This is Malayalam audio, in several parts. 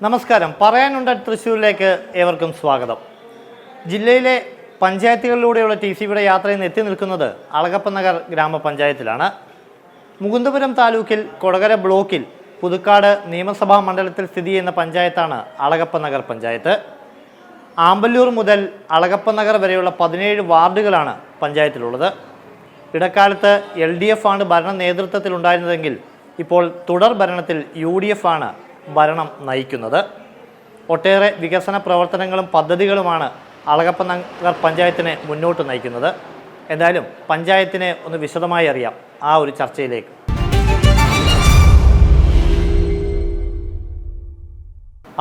നമസ്കാരം. പറയാനുണ്ട് തൃശ്ശൂരിലേക്ക് ഏവർക്കും സ്വാഗതം. ജില്ലയിലെ പഞ്ചായത്തുകളിലൂടെയുള്ള TCBയുടെ യാത്രയിൽ നിന്ന് എത്തി നിൽക്കുന്നത് അളഗപ്പനഗർ ഗ്രാമപഞ്ചായത്തിലാണ്. മുകുന്ദപുരം താലൂക്കിൽ കൊടകര ബ്ലോക്കിൽ പുതുക്കാട് നിയമസഭാ മണ്ഡലത്തിൽ സ്ഥിതി ചെയ്യുന്ന പഞ്ചായത്താണ് അളഗപ്പനഗർ പഞ്ചായത്ത്. ആമ്പല്ലൂർ മുതൽ അളഗപ്പനഗർ വരെയുള്ള 17 വാർഡുകളാണ് പഞ്ചായത്തിലുള്ളത്. ഇടക്കാലത്ത് LDF ആണ് ഭരണ നേതൃത്വത്തിലുണ്ടായിരുന്നതെങ്കിൽ ഇപ്പോൾ തുടർ ഭരണത്തിൽ UDF ആണ് ഭരണം നയിക്കുന്നത്. ഒട്ടേറെ വികസന പ്രവർത്തനങ്ങളും പദ്ധതികളുമാണ് അളഗപ്പനഗർ പഞ്ചായത്തിനെ മുന്നോട്ട് നയിക്കുന്നത്. എന്തായാലും പഞ്ചായത്തിനെ ഒന്ന് വിശദമായി അറിയാം ആ ഒരു ചർച്ചയിലേക്ക്.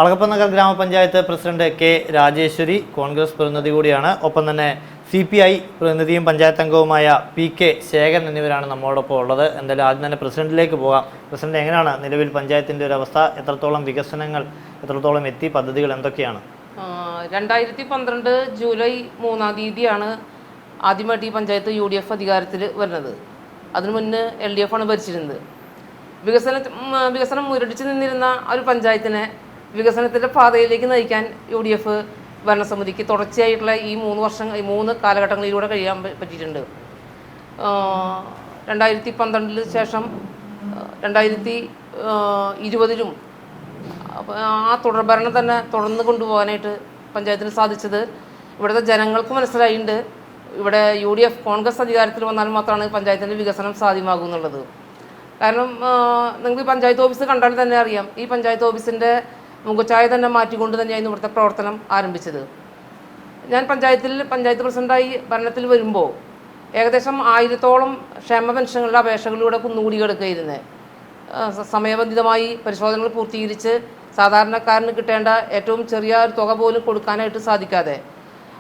അളഗപ്പനഗർ ഗ്രാമപഞ്ചായത്ത് പ്രസിഡന്റ് K. രാജേശ്വരി കോൺഗ്രസ് പ്രതിനിധി കൂടിയാണ്. ഒപ്പം തന്നെ CPI പ്രതിനിധിയും പഞ്ചായത്ത് അംഗവുമായ PK. ശേഖരൻ എന്നിവരാണ് നമ്മോടൊപ്പം ഉള്ളത്. എന്തായാലും ആദ്യം തന്നെ പ്രസിഡന്റിലേക്ക് പോകാം. പ്രസിഡന്റ്, എങ്ങനെയാണ് നിലവിൽ പഞ്ചായത്തിൻ്റെ ഒരു അവസ്ഥ? എത്രത്തോളം വികസനങ്ങൾ എത്രത്തോളം എത്തി? പദ്ധതികൾ എന്തൊക്കെയാണ്? 2012 ജൂലൈ 3-ാം തീയതിയാണ് ആദ്യമായിട്ട് ഈ പഞ്ചായത്ത് UDF അധികാരത്തിൽ വരുന്നത്. അതിനു മുന്നേ LDF ആണ് ഭരിച്ചിരുന്നത്. വികസനം മുരടിച്ചു നിന്നിരുന്ന ഒരു പഞ്ചായത്തിനെ വികസനത്തിൻ്റെ പാതയിലേക്ക് നയിക്കാൻ UDF ഭരണസമിതിക്ക് തുടർച്ചയായിട്ടുള്ള ഈ 3 കാലഘട്ടങ്ങളിലൂടെ കഴിയാൻ പറ്റിയിട്ടുണ്ട്. 2012 ശേഷം 2020 ആ തുടർഭരണം തന്നെ തുടർന്ന് കൊണ്ടുപോകാനായിട്ട് പഞ്ചായത്തിന് സാധിച്ചത് ഇവിടുത്തെ ജനങ്ങൾക്ക് മനസ്സിലായിട്ടുണ്ട്. ഇവിടെ UDF കോൺഗ്രസ് അധികാരത്തിൽ വന്നാൽ മാത്രമാണ് പഞ്ചായത്തിൻ്റെ വികസനം സാധ്യമാകുന്നുള്ളത്. കാരണം നിങ്ങൾക്ക് ഈ പഞ്ചായത്ത് ഓഫീസ് കണ്ടാൽ തന്നെ അറിയാം, ഈ പഞ്ചായത്ത് ഓഫീസിൻ്റെ മുഖച്ഛായ തന്നെ മാറ്റിക്കൊണ്ട് തന്നെയായിരുന്നു ഇവിടുത്തെ പ്രവർത്തനം ആരംഭിച്ചത്. ഞാൻ പഞ്ചായത്ത് പ്രസിഡൻ്റായി ഭരണത്തിൽ വരുമ്പോൾ ഏകദേശം 1000-ഓളം ക്ഷേമ പെൻഷനുകളുടെ അപേക്ഷകളിലൂടെ കുന്നുകൂടി കിടക്കുകയായിരുന്നത്. സമയബന്ധിതമായി പരിശോധനകൾ പൂർത്തീകരിച്ച് സാധാരണക്കാരന് കിട്ടേണ്ട ഏറ്റവും ചെറിയ ഒരു തുക പോലും കൊടുക്കാനായിട്ട് സാധിക്കാതെ,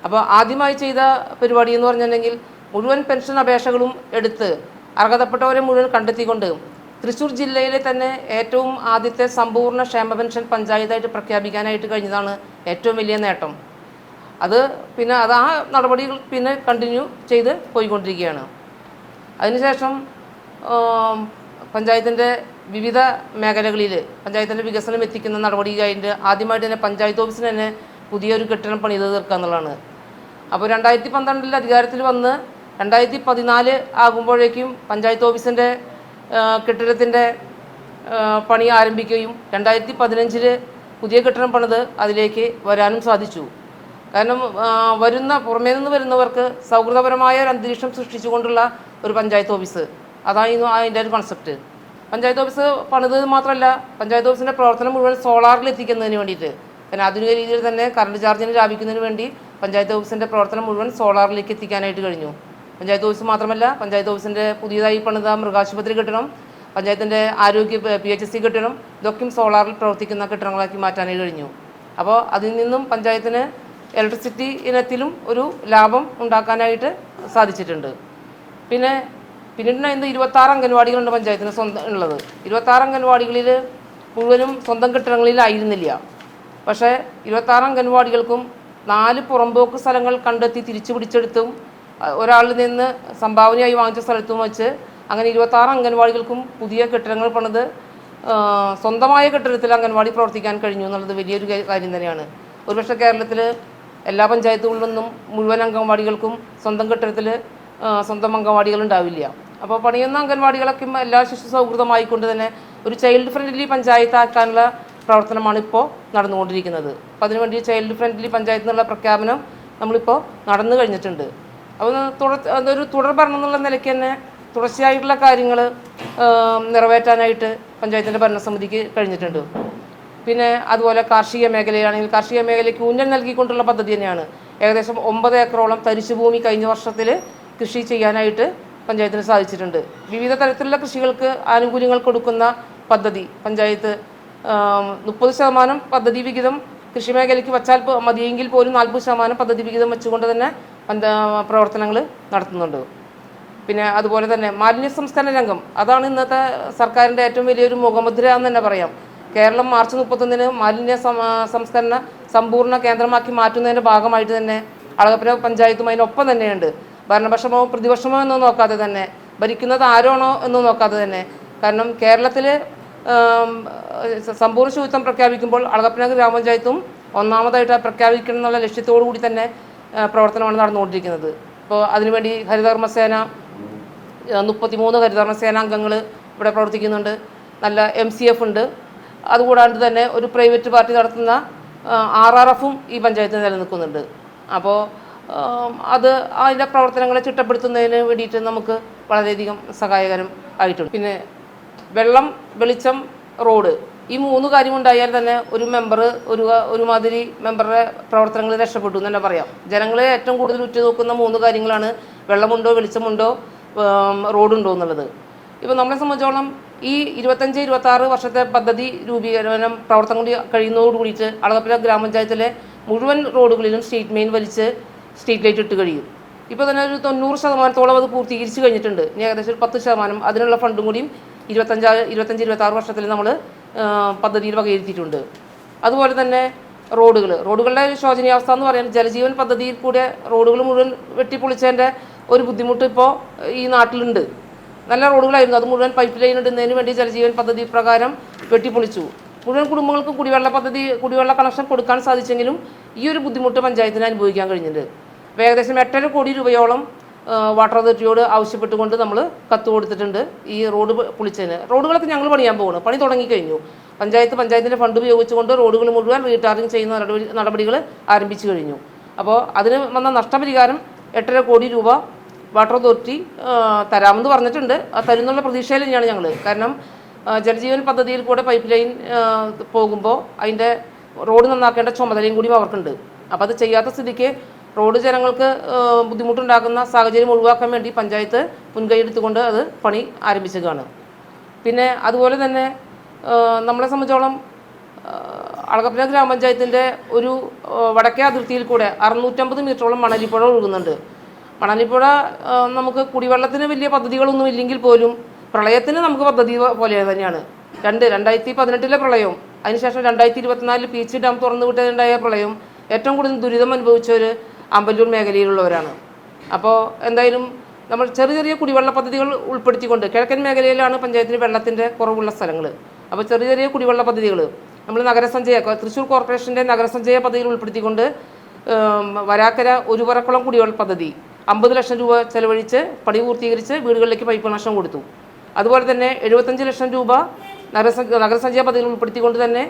അപ്പോൾ ആദ്യമായി ചെയ്ത പരിപാടി എന്ന് പറഞ്ഞിട്ടുണ്ടെങ്കിൽ മുഴുവൻ പെൻഷൻ അപേക്ഷകളും എടുത്ത് അർഹതപ്പെട്ടവരെ മുഴുവൻ കണ്ടെത്തിക്കൊണ്ട് തൃശ്ശൂർ ജില്ലയിലെ തന്നെ ഏറ്റവും ആദ്യത്തെ സമ്പൂർണ്ണ ക്ഷേമ പെൻഷൻ പഞ്ചായത്തായിട്ട് പ്രഖ്യാപിക്കാനായിട്ട് കഴിഞ്ഞതാണ് ഏറ്റവും വലിയ നേട്ടം. അത് ആ നടപടികൾ കണ്ടിന്യൂ ചെയ്ത് പോയിക്കൊണ്ടിരിക്കുകയാണ്. അതിനുശേഷം പഞ്ചായത്തിൻ്റെ വിവിധ മേഖലകളിൽ പഞ്ചായത്തിൻ്റെ വികസനം എത്തിക്കുന്ന നടപടിയായിട്ട് ആദ്യമായിട്ട് തന്നെ പഞ്ചായത്ത് ഓഫീസിന് തന്നെ പുതിയൊരു കെട്ടിടം പണിത് തീർക്കുക എന്നുള്ളതാണ്. അപ്പോൾ 2012 അധികാരത്തിൽ വന്ന് 2014 ആകുമ്പോഴേക്കും പഞ്ചായത്ത് ഓഫീസിൻ്റെ കെട്ടിടത്തിൻ്റെ പണി ആരംഭിക്കുകയും 2015 പുതിയ കെട്ടിടം പണിത് അതിലേക്ക് വരാനും സാധിച്ചു. കാരണം പുറമേ നിന്ന് വരുന്നവർക്ക് സൗഹൃദപരമായ ഒരു അന്തരീക്ഷം സൃഷ്ടിച്ചുകൊണ്ടുള്ള ഒരു പഞ്ചായത്ത് ഓഫീസ്, അതായിരുന്നു അതിൻ്റെ ഒരു കൺസെപ്റ്റ്. പഞ്ചായത്ത് ഓഫീസ് പണിത് മാത്രമല്ല, പഞ്ചായത്ത് ഓഫീസിൻ്റെ പ്രവർത്തനം മുഴുവൻ സോളാറിൽ എത്തിക്കുന്നതിന് വേണ്ടിയിട്ട്, കാരണം ആധുനിക രീതിയിൽ തന്നെ കറണ്ട് ചാർജിന് ലാഭിക്കുന്നതിന് വേണ്ടി പഞ്ചായത്ത് ഓഫീസിൻ്റെ പ്രവർത്തനം മുഴുവൻ സോളാറിലേക്ക് എത്തിക്കാനായിട്ട് കഴിഞ്ഞു. പഞ്ചായത്ത് ഓഫീസ് മാത്രമല്ല, പഞ്ചായത്ത് ഓഫീസിൻ്റെ പുതിയതായി പണിത മൃഗാശുപത്രി കെട്ടിടം, പഞ്ചായത്തിൻ്റെ ആരോഗ്യ PHC കെട്ടിടം, ഇതൊക്കെയും സോളാറിൽ പ്രവർത്തിക്കുന്ന കെട്ടിടങ്ങളാക്കി മാറ്റാനായി കഴിഞ്ഞു. അപ്പോൾ അതിൽ നിന്നും പഞ്ചായത്തിന് ഇലക്ട്രിസിറ്റി ഇനത്തിലും ഒരു ലാഭം ഉണ്ടാക്കാനായിട്ട് സാധിച്ചിട്ടുണ്ട്. പിന്നീട് 26 അംഗൻവാടികളുണ്ട് പഞ്ചായത്തിന് സ്വന്തം ഉള്ളത്. 26 അംഗൻവാടികളിൽ മുഴുവനും സ്വന്തം കെട്ടിടങ്ങളിലായിരുന്നില്ല. പക്ഷേ 26 അംഗൻവാടികൾക്കും 4 പുറമ്പോക്ക് സ്ഥലങ്ങൾ കണ്ടെത്തി തിരിച്ചു പിടിച്ചെടുത്തും ഒരാളിൽ നിന്ന് സംഭാവനയായി വാങ്ങിച്ച സ്ഥലത്തും വെച്ച് അങ്ങനെ 26 അംഗൻവാടികൾക്കും പുതിയ കെട്ടിടങ്ങൾ പണിത് സ്വന്തമായ കെട്ടിടത്തിൽ അംഗൻവാടി പ്രവർത്തിക്കാൻ കഴിഞ്ഞു എന്നുള്ളത് വലിയൊരു കാര്യം തന്നെയാണ്. ഒരുപക്ഷെ കേരളത്തിൽ എല്ലാ പഞ്ചായത്തുകളിൽ നിന്നും മുഴുവൻ അംഗൻവാടികൾക്കും സ്വന്തം കെട്ടിടത്തിൽ സ്വന്തം അംഗൻവാടികൾ ഉണ്ടാവില്ല. അപ്പോൾ പണിയുന്ന അംഗൻവാടികളൊക്കെ എല്ലാ ശിശു സൗഹൃദമായിക്കൊണ്ട് തന്നെ ഒരു ചൈൽഡ് ഫ്രണ്ട്ലി പഞ്ചായത്താക്കാനുള്ള പ്രവർത്തനമാണ് ഇപ്പോൾ നടന്നുകൊണ്ടിരിക്കുന്നത്. അപ്പോൾ അതിനുവേണ്ടി ചൈൽഡ് ഫ്രണ്ട്ലി പഞ്ചായത്ത് എന്നുള്ള പ്രഖ്യാപനം നമ്മളിപ്പോൾ നടന്നു കഴിഞ്ഞിട്ടുണ്ട്. അപ്പോൾ അതൊരു തുടർ ഭരണം എന്നുള്ള നിലയ്ക്ക് തന്നെ തുടർച്ചയായിട്ടുള്ള കാര്യങ്ങൾ നിറവേറ്റാനായിട്ട് പഞ്ചായത്തിൻ്റെ ഭരണസമിതിക്ക് കഴിഞ്ഞിട്ടുണ്ട്. അതുപോലെ കാർഷിക മേഖലയാണെങ്കിൽ കാർഷിക മേഖലയ്ക്ക് ഊന്നൽ നൽകിക്കൊണ്ടുള്ള പദ്ധതി തന്നെയാണ്. ഏകദേശം 9 ഏക്കറോളം തരിശുഭൂമി കഴിഞ്ഞ വർഷത്തിൽ കൃഷി ചെയ്യാനായിട്ട് പഞ്ചായത്തിന് സാധിച്ചിട്ടുണ്ട്. വിവിധ തരത്തിലുള്ള കൃഷികൾക്ക് ആനുകൂല്യങ്ങൾ കൊടുക്കുന്ന പദ്ധതി പഞ്ചായത്ത് 30% പദ്ധതി വിഹിതം കൃഷി മേഖലയ്ക്ക് വച്ചാൽ മതിയെങ്കിൽ പോലും 40% പദ്ധതി വിഹിതം വെച്ചുകൊണ്ട് തന്നെ പ്രവർത്തനങ്ങൾ നടത്തുന്നുണ്ട്. അതുപോലെ തന്നെ മാലിന്യ സംസ്കരണ രംഗം, അതാണ് ഇന്നത്തെ സർക്കാരിൻ്റെ ഏറ്റവും വലിയൊരു മുഖമുദ്ര എന്ന് തന്നെ പറയാം. കേരളം മാർച്ച് 31 മാലിന്യ സംസ്കരണ സമ്പൂർണ്ണ കേന്ദ്രമാക്കി മാറ്റുന്നതിൻ്റെ ഭാഗമായിട്ട് തന്നെ അളഗപ്പന പഞ്ചായത്തും അതിനൊപ്പം തന്നെയുണ്ട്. ഭരണപക്ഷമോ പ്രതിപക്ഷമോ എന്നോ നോക്കാതെ തന്നെ, ഭരിക്കുന്നത് ആരാണോ എന്ന് നോക്കാതെ തന്നെ, കാരണം കേരളത്തിൽ സമ്പൂർണ്ണ ശുചിത്വം പ്രഖ്യാപിക്കുമ്പോൾ അളഗപ്പനഗർ ഗ്രാമപഞ്ചായത്തും ഒന്നാമതായിട്ട് പ്രഖ്യാപിക്കണം എന്നുള്ള ലക്ഷ്യത്തോടു കൂടി തന്നെ പ്രവർത്തനമാണ് നടന്നുകൊണ്ടിരിക്കുന്നത്. ഇപ്പോൾ അതിനുവേണ്ടി ഹരിതകർമ്മസേന 33 ഹരിതകർമ്മസേന അംഗങ്ങൾ ഇവിടെ പ്രവർത്തിക്കുന്നുണ്ട്. നല്ല MCF ഉണ്ട്. അതുകൂടാണ്ട് തന്നെ ഒരു പ്രൈവറ്റ് പാർട്ടി നടത്തുന്ന RRFും ഈ പഞ്ചായത്തിൽ നിലനിൽക്കുന്നുണ്ട്. അപ്പോൾ അതിൻ്റെ പ്രവർത്തനങ്ങളെ ചിട്ടപ്പെടുത്തുന്നതിന് വേണ്ടിയിട്ട് നമുക്ക് വളരെയധികം സഹായകരം ആയിട്ടുണ്ട്. പിന്നെ വെള്ളം, വെളിച്ചം, റോഡ്, ഈ 3 കാര്യം ഉണ്ടായാൽ തന്നെ ഒരു മെമ്പർ ഒരുമാതിരി മെമ്പറുടെ പ്രവർത്തനങ്ങൾ രക്ഷപ്പെട്ടു എന്ന് തന്നെ പറയാം. ജനങ്ങളെ ഏറ്റവും കൂടുതൽ ഉറ്റുനോക്കുന്ന 3 കാര്യങ്ങളാണ് വെള്ളമുണ്ടോ, വെളിച്ചമുണ്ടോ, റോഡുണ്ടോ എന്നുള്ളത്. ഇപ്പോൾ നമ്മളെ സംബന്ധിച്ചോളം ഈ 25-26 വർഷത്തെ പദ്ധതി രൂപീകരണം പ്രവർത്തനം കൂടി കഴിയുന്നതോട് കൂടിയിട്ട് അളഗപ്പുഴ ഗ്രാമപഞ്ചായത്തിലെ മുഴുവൻ റോഡുകളിലും സ്ട്രീറ്റ് മെയിൻ വലിച്ച് സ്ട്രീറ്റ് ലൈറ്റ് ഇട്ട് കഴിയും. ഇപ്പോൾ തന്നെ ഒരു 90% അത് പൂർത്തീകരിച്ച് കഴിഞ്ഞിട്ടുണ്ട്. ഇനി ഏകദേശം ഒരു 10% അതിനുള്ള ഫണ്ടും കൂടിയും 25-26 വർഷത്തിൽ നമ്മൾ പദ്ധതിയിൽ വകയിരുത്തിയിട്ടുണ്ട്. അതുപോലെ തന്നെ റോഡുകളുടെ ശോചനീയാവസ്ഥ എന്ന് പറയുന്നത് ജലജീവൻ പദ്ധതിയിൽ കൂടെ റോഡുകൾ മുഴുവൻ വെട്ടിപ്പൊളിച്ചതിൻ്റെ ഒരു ബുദ്ധിമുട്ട് ഇപ്പോൾ ഈ നാട്ടിലുണ്ട്. നല്ല റോഡുകളായിരുന്നു, അത് മുഴുവൻ പൈപ്പ് ലൈൻ ഇടുന്നതിന് വേണ്ടി ജലജീവൻ പദ്ധതി പ്രകാരം വെട്ടിപ്പൊളിച്ചു. മുഴുവൻ കുടുംബങ്ങൾക്കും കുടിവെള്ള കണക്ഷൻ കൊടുക്കാൻ സാധിച്ചെങ്കിലും ഈ ഒരു ബുദ്ധിമുട്ട് പഞ്ചായത്തിന് അനുഭവിക്കാൻ കഴിഞ്ഞിട്ടുണ്ട്. അപ്പോൾ ഏകദേശം 8.5 കോടി രൂപയോളം വാട്ടർ അതോറിറ്റിയോട് ആവശ്യപ്പെട്ടുകൊണ്ട് നമ്മൾ കത്ത് കൊടുത്തിട്ടുണ്ട് ഈ റോഡ് പൊളിച്ചതിന്. റോഡുകളൊക്കെ ഞങ്ങൾ പണിയാൻ പോകുന്നു, പണി തുടങ്ങിക്കഴിഞ്ഞു. പഞ്ചായത്തിൻ്റെ ഫണ്ട് ഉപയോഗിച്ചുകൊണ്ട് റോഡുകൾ മുഴുവൻ റീടാറിങ് ചെയ്യുന്ന നടപടികൾ ആരംഭിച്ചു കഴിഞ്ഞു. അപ്പോൾ അതിന് വന്ന നഷ്ടപരിഹാരം 8.5 കോടി രൂപ വാട്ടർ അതോറിറ്റി തരാമെന്ന് പറഞ്ഞിട്ടുണ്ട്. തരുന്നുള്ള പ്രതീക്ഷയിൽ തന്നെയാണ് ഞങ്ങൾ. കാരണം ജലജീവൻ പദ്ധതിയിൽ കൂടെ പൈപ്പ് ലൈൻ പോകുമ്പോൾ അതിൻ്റെ റോഡ് നന്നാക്കേണ്ട ചുമതലയും കൂടി അവർക്കുണ്ട്. അപ്പോൾ അത് ചെയ്യാത്ത സ്ഥിതിക്ക് റോഡ് ജനങ്ങൾക്ക് ബുദ്ധിമുട്ടുണ്ടാക്കുന്ന സാഹചര്യം ഒഴിവാക്കാൻ വേണ്ടി പഞ്ചായത്ത് മുൻകൈ എടുത്തുകൊണ്ട് അത് പണി ആരംഭിച്ചതാണ്. പിന്നെ അതുപോലെ തന്നെ നമ്മളെ സംബന്ധിച്ചോളം അളഗപ്പുഴ ഗ്രാമപഞ്ചായത്തിൻ്റെ ഒരു വടക്കേ അതിർത്തിയിൽ കൂടെ 650 മീറ്ററോളം മണലിപ്പുഴ ഒഴുകുന്നുണ്ട്. മണലിപ്പുഴ നമുക്ക് കുടിവെള്ളത്തിന് വലിയ പദ്ധതികളൊന്നും ഇല്ലെങ്കിൽ പോലും പ്രളയത്തിന് നമുക്ക് പദ്ധതി പോലെ തന്നെയാണ്. 2018 പ്രളയവും അതിനുശേഷം 2024 പീച്ചി ഡാം തുറന്നു വിട്ടതുണ്ടായ പ്രളയം ഏറ്റവും കൂടുതൽ ദുരിതം അനുഭവിച്ചവർ അമ്പലൂർ മേഖലയിലുള്ളവരാണ്. അപ്പോൾ എന്തായാലും നമ്മൾ ചെറിയ കുടിവെള്ള പദ്ധതികൾ ഉൾപ്പെടുത്തിക്കൊണ്ട് കിഴക്കൻ മേഖലയിലാണ് പഞ്ചായത്തിന് വെള്ളത്തിൻ്റെ കുറവുള്ള സ്ഥലങ്ങൾ. അപ്പോൾ ചെറിയ കുടിവെള്ള പദ്ധതികൾ നമ്മൾ തൃശ്ശൂർ കോർപ്പറേഷൻ്റെ നഗരസഞ്ചയ പദ്ധതിയിൽ ഉൾപ്പെടുത്തിക്കൊണ്ട് വരാക്കര ഒരു പറക്കുളം കുടിവെള്ള പദ്ധതി 50 ലക്ഷം രൂപ ചെലവഴിച്ച് പണി പൂർത്തീകരിച്ച് വീടുകളിലേക്ക് പൈപ്പ് കണക്ഷൻ കൊടുത്തു. അതുപോലെ തന്നെ 75 ലക്ഷം രൂപ നഗരസഞ്ചയ പദ്ധതിയിൽ ഉൾപ്പെടുത്തിക്കൊണ്ട് തന്നെ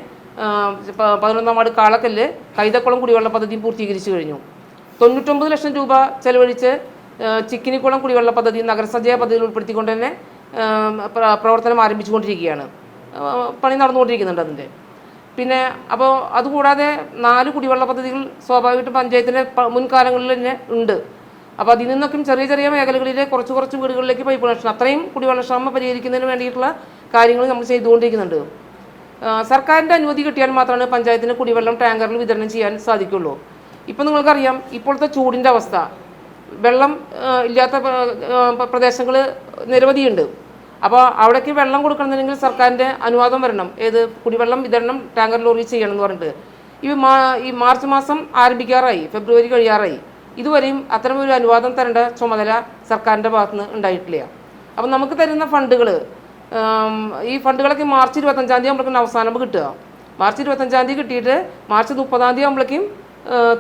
11-ാം വാർഡ് കാളക്കല്ല് കൈതക്കുളം കുടിവെള്ള പദ്ധതി പൂർത്തീകരിച്ചു കഴിഞ്ഞു. 99 ലക്ഷം രൂപ ചെലവഴിച്ച് ചിക്കിനിക്കുളം കുടിവെള്ള പദ്ധതി നഗരസഞ്ചയ പദ്ധതിയിൽ ഉൾപ്പെടുത്തിക്കൊണ്ട് തന്നെ പ്രവർത്തനം ആരംഭിച്ചുകൊണ്ടിരിക്കുകയാണ്. പണി നടന്നുകൊണ്ടിരിക്കുന്നുണ്ട് അതിൻ്റെ. പിന്നെ അപ്പോൾ അതുകൂടാതെ 4 കുടിവെള്ള പദ്ധതികൾ സ്വാഭാവികമായിട്ടും പഞ്ചായത്തിൻ്റെ മുൻകാലങ്ങളിൽ തന്നെ ഉണ്ട്. അപ്പോൾ അതിൽ നിന്നൊക്കെ ചെറിയ മേഖലകളിലെ കുറച്ച് വീടുകളിലേക്ക് പൈപ്പ് കണക്ഷൻ, അത്രയും കുടിവെള്ളക്ഷാമം പരിഹരിക്കുന്നതിന് വേണ്ടിയിട്ടുള്ള കാര്യങ്ങൾ നമ്മൾ ചെയ്തുകൊണ്ടിരിക്കുന്നുണ്ട്. സർക്കാരിൻ്റെ അനുമതി കിട്ടിയാൽ മാത്രമാണ് പഞ്ചായത്തിന് കുടിവെള്ളം ടാങ്കറിൽ വിതരണം ചെയ്യാൻ സാധിക്കുള്ളൂ. ഇപ്പോൾ നിങ്ങൾക്കറിയാം ഇപ്പോഴത്തെ ചൂടിൻ്റെ അവസ്ഥ, വെള്ളം ഇല്ലാത്ത പ്രദേശങ്ങൾ നിരവധിയുണ്ട്. അപ്പോൾ അവിടേക്ക് വെള്ളം കൊടുക്കണമെന്നുണ്ടെങ്കിൽ സർക്കാരിൻ്റെ അനുവാദം വരണം. കുടിവെള്ളം വിതരണം ടാങ്കർ ലോറി ചെയ്യണം എന്ന് പറഞ്ഞിട്ട് ഈ മാർച്ച് മാസം ആരംഭിക്കാറായി, ഫെബ്രുവരി കഴിയാറായി. ഇതുവരെയും അത്തരമൊരു അനുവാദം തരേണ്ട ചുമതല സർക്കാരിൻ്റെ ഭാഗത്തുനിന്ന് ഉണ്ടായിട്ടില്ല. അപ്പം നമുക്ക് തരുന്ന ഫണ്ടുകൾ, ഈ ഫണ്ടുകളൊക്കെ മാർച്ച് 25-ാം തീയതി ആകുമ്പോഴേക്കും അവസാനം കിട്ടുക. മാർച്ച് 25-ാം തീയതി കിട്ടിയിട്ട് മാർച്ച് 30-ാം തീയതി ആകുമ്പോഴേക്കും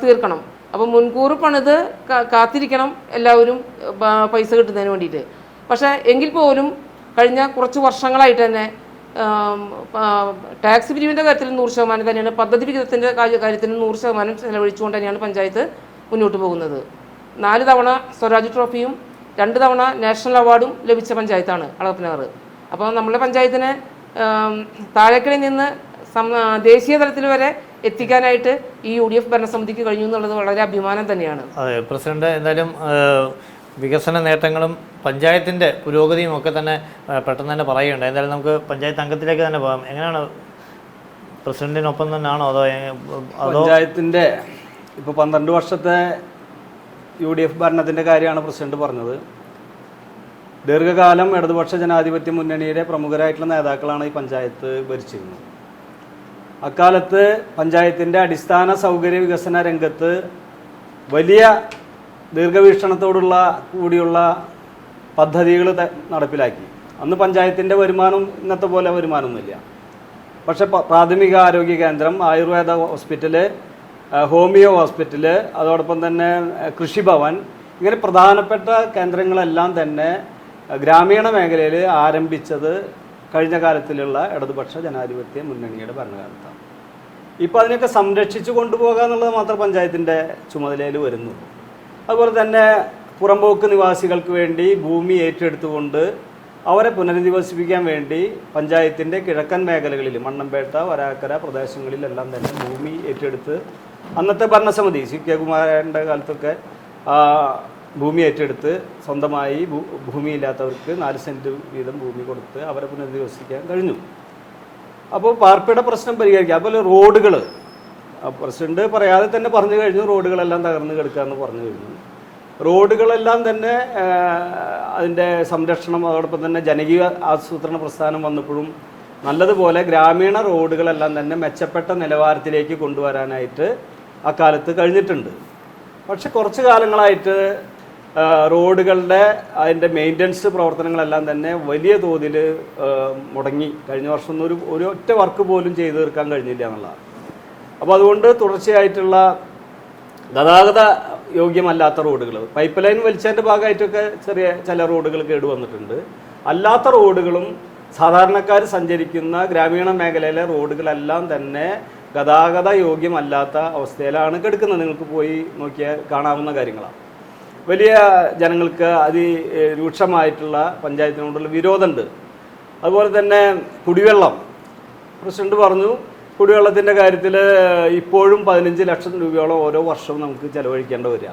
തീർക്കണം. അപ്പോൾ മുൻകൂർ പണിത് കാത്തിരിക്കണം എല്ലാവരും പൈസ കിട്ടുന്നതിന് വേണ്ടിയിട്ട്. പക്ഷേ എങ്കിൽ പോലും കഴിഞ്ഞ കുറച്ച് വർഷങ്ങളായിട്ട് തന്നെ ടാക്സ് പിരിവിൻ്റെ കാര്യത്തിൽ 100% തന്നെയാണ്, പദ്ധതി വിഹിതത്തിൻ്റെ കാര്യത്തിൽ 100% ചെലവഴിച്ചുകൊണ്ട് തന്നെയാണ് പഞ്ചായത്ത് മുന്നോട്ട് പോകുന്നത്. 4 തവണ സ്വരാജ് ട്രോഫിയും 2 തവണ നാഷണൽ അവാർഡും ലഭിച്ച പഞ്ചായത്താണ് അളഗപ്പനഗർ. അപ്പോൾ നമ്മുടെ പഞ്ചായത്തിനെ താഴേക്കടയിൽ നിന്ന് ദേശീയ തലത്തിൽ വരെ എത്തിക്കാനായിട്ട് ഈ UDF ഭരണസമിതിക്ക് കഴിഞ്ഞു എന്നുള്ളത് വളരെ അഭിമാനം തന്നെയാണ്. അതെ പ്രസിഡന്റ്, എന്തായാലും വികസന നേട്ടങ്ങളും പഞ്ചായത്തിൻ്റെ പുരോഗതിയും ഒക്കെ തന്നെ പെട്ടെന്ന് തന്നെ പറയുന്നുണ്ട്. എന്തായാലും നമുക്ക് പഞ്ചായത്ത് അംഗത്തിലേക്ക് തന്നെ പോകാം. എങ്ങനെയാണ്, പ്രസിഡന്റിനൊപ്പം തന്നെയാണോ അതോ പഞ്ചായത്തിൻ്റെ ഇപ്പോൾ 12 വർഷത്തെ UDF ഭരണത്തിൻ്റെ കാര്യമാണ് പ്രസിഡന്റ് പറഞ്ഞത്. ദീർഘകാലം ഇടതുപക്ഷ ജനാധിപത്യ മുന്നണിയുടെ പ്രമുഖരായിട്ടുള്ള നേതാക്കളാണ് ഈ പഞ്ചായത്ത് ഭരിച്ചിരുന്നത്. അക്കാലത്ത് പഞ്ചായത്തിൻ്റെ അടിസ്ഥാന സൗകര്യ വികസന രംഗത്ത് വലിയ ദീർഘവീക്ഷണത്തോടുള്ള കൂടിയുള്ള പദ്ധതികൾ നടപ്പിലാക്കി. അന്ന് പഞ്ചായത്തിൻ്റെ വരുമാനം ഇന്നത്തെ പോലെ വരുമാനമൊന്നുമില്ല. പക്ഷേ പ്രാഥമിക ആരോഗ്യ കേന്ദ്രം, ആയുർവേദ ഹോസ്പിറ്റല്, ഹോമിയോ ഹോസ്പിറ്റല്, അതോടൊപ്പം തന്നെ കൃഷിഭവൻ, ഇങ്ങനെ പ്രധാനപ്പെട്ട കേന്ദ്രങ്ങളെല്ലാം തന്നെ ഗ്രാമീണ മേഖലയിൽ ആരംഭിച്ചത് കഴിഞ്ഞ കാലത്തിലുള്ള ഇടതുപക്ഷ ജനാധിപത്യ മുന്നണിയുടെ ഭരണകാലത്താണ്. ഇപ്പോൾ അതിനൊക്കെ സംരക്ഷിച്ചു കൊണ്ടുപോകുക എന്നുള്ളത് മാത്രം പഞ്ചായത്തിൻ്റെ ചുമതലയിൽ വരുന്നു. അതുപോലെ തന്നെ പുറമ്പോക്ക് നിവാസികൾക്ക് വേണ്ടി ഭൂമി ഏറ്റെടുത്തുകൊണ്ട് അവരെ പുനരധിവസിപ്പിക്കാൻ വേണ്ടി പഞ്ചായത്തിൻ്റെ കിഴക്കൻ മേഖലകളിൽ മണ്ണമ്പേട്ട, വരാക്കര പ്രദേശങ്ങളിലെല്ലാം തന്നെ ഭൂമി ഏറ്റെടുത്ത് അന്നത്തെ ഭരണസമിതി CK കുമാരൻ്റെ കാലത്തൊക്കെ ഭൂമി ഏറ്റെടുത്ത് സ്വന്തമായി ഭൂമിയില്ലാത്തവർക്ക് 4 സെൻറ്റ് വീതം ഭൂമി കൊടുത്ത് അവരെ പുനരധിവസിക്കാൻ കഴിഞ്ഞു. അപ്പോൾ പാർപ്പിട പ്രശ്നം പരിഹരിക്കുക. അതുപോലെ റോഡുകൾ പ്രസിഡന്റ് പറയാതെ തന്നെ പറഞ്ഞു കഴിഞ്ഞു, റോഡുകളെല്ലാം തകർന്ന് കിടക്കുകയെന്ന് പറഞ്ഞു കഴിഞ്ഞു. റോഡുകളെല്ലാം തന്നെ അതിൻ്റെ സംരക്ഷണം, അതോടൊപ്പം തന്നെ ജനകീയ ആസൂത്രണ പ്രസ്ഥാനം വന്നപ്പോഴും നല്ലതുപോലെ ഗ്രാമീണ റോഡുകളെല്ലാം തന്നെ മെച്ചപ്പെട്ട നിലവാരത്തിലേക്ക് കൊണ്ടുവരാനായിട്ട് അക്കാലത്ത് കഴിഞ്ഞിട്ടുണ്ട്. പക്ഷെ കുറച്ച് കാലങ്ങളായിട്ട് റോഡുകളുടെ അതിൻ്റെ മെയിൻ്റനൻസ് പ്രവർത്തനങ്ങളെല്ലാം തന്നെ വലിയ തോതിൽ മുടങ്ങി. കഴിഞ്ഞ വർഷം ഒരു ഒറ്റ വർക്ക് പോലും ചെയ്തു തീർക്കാൻ കഴിഞ്ഞില്ല എന്നുള്ളതാണ്. അപ്പോൾ അതുകൊണ്ട് തുടർച്ചയായിട്ടുള്ള ഗതാഗത യോഗ്യമല്ലാത്ത റോഡുകൾ, പൈപ്പ് ലൈൻ വലിച്ചതിൻ്റെ ഭാഗമായിട്ടൊക്കെ ചില റോഡുകൾ കേടുവന്നിട്ടുണ്ട്. അല്ലാത്ത റോഡുകളും സാധാരണക്കാർ സഞ്ചരിക്കുന്ന ഗ്രാമീണ മേഖലയിലെ റോഡുകളെല്ലാം തന്നെ ഗതാഗത യോഗ്യമല്ലാത്ത അവസ്ഥയിലാണ് കിടക്കുന്നത്. നിങ്ങൾക്ക് പോയി നോക്കിയാൽ കാണാവുന്ന കാര്യങ്ങളാണ്. വലിയ ജനങ്ങൾക്ക് അതിരൂക്ഷമായിട്ടുള്ള പഞ്ചായത്തിനോടുള്ള വിരോധമുണ്ട്. അതുപോലെ തന്നെ കുടിവെള്ളം, പ്രസിഡന്റ് പറഞ്ഞു, കുടിവെള്ളത്തിൻ്റെ കാര്യത്തിൽ ഇപ്പോഴും 15 ലക്ഷം രൂപയോളം ഓരോ വർഷവും നമുക്ക് ചെലവഴിക്കേണ്ടി വരിക.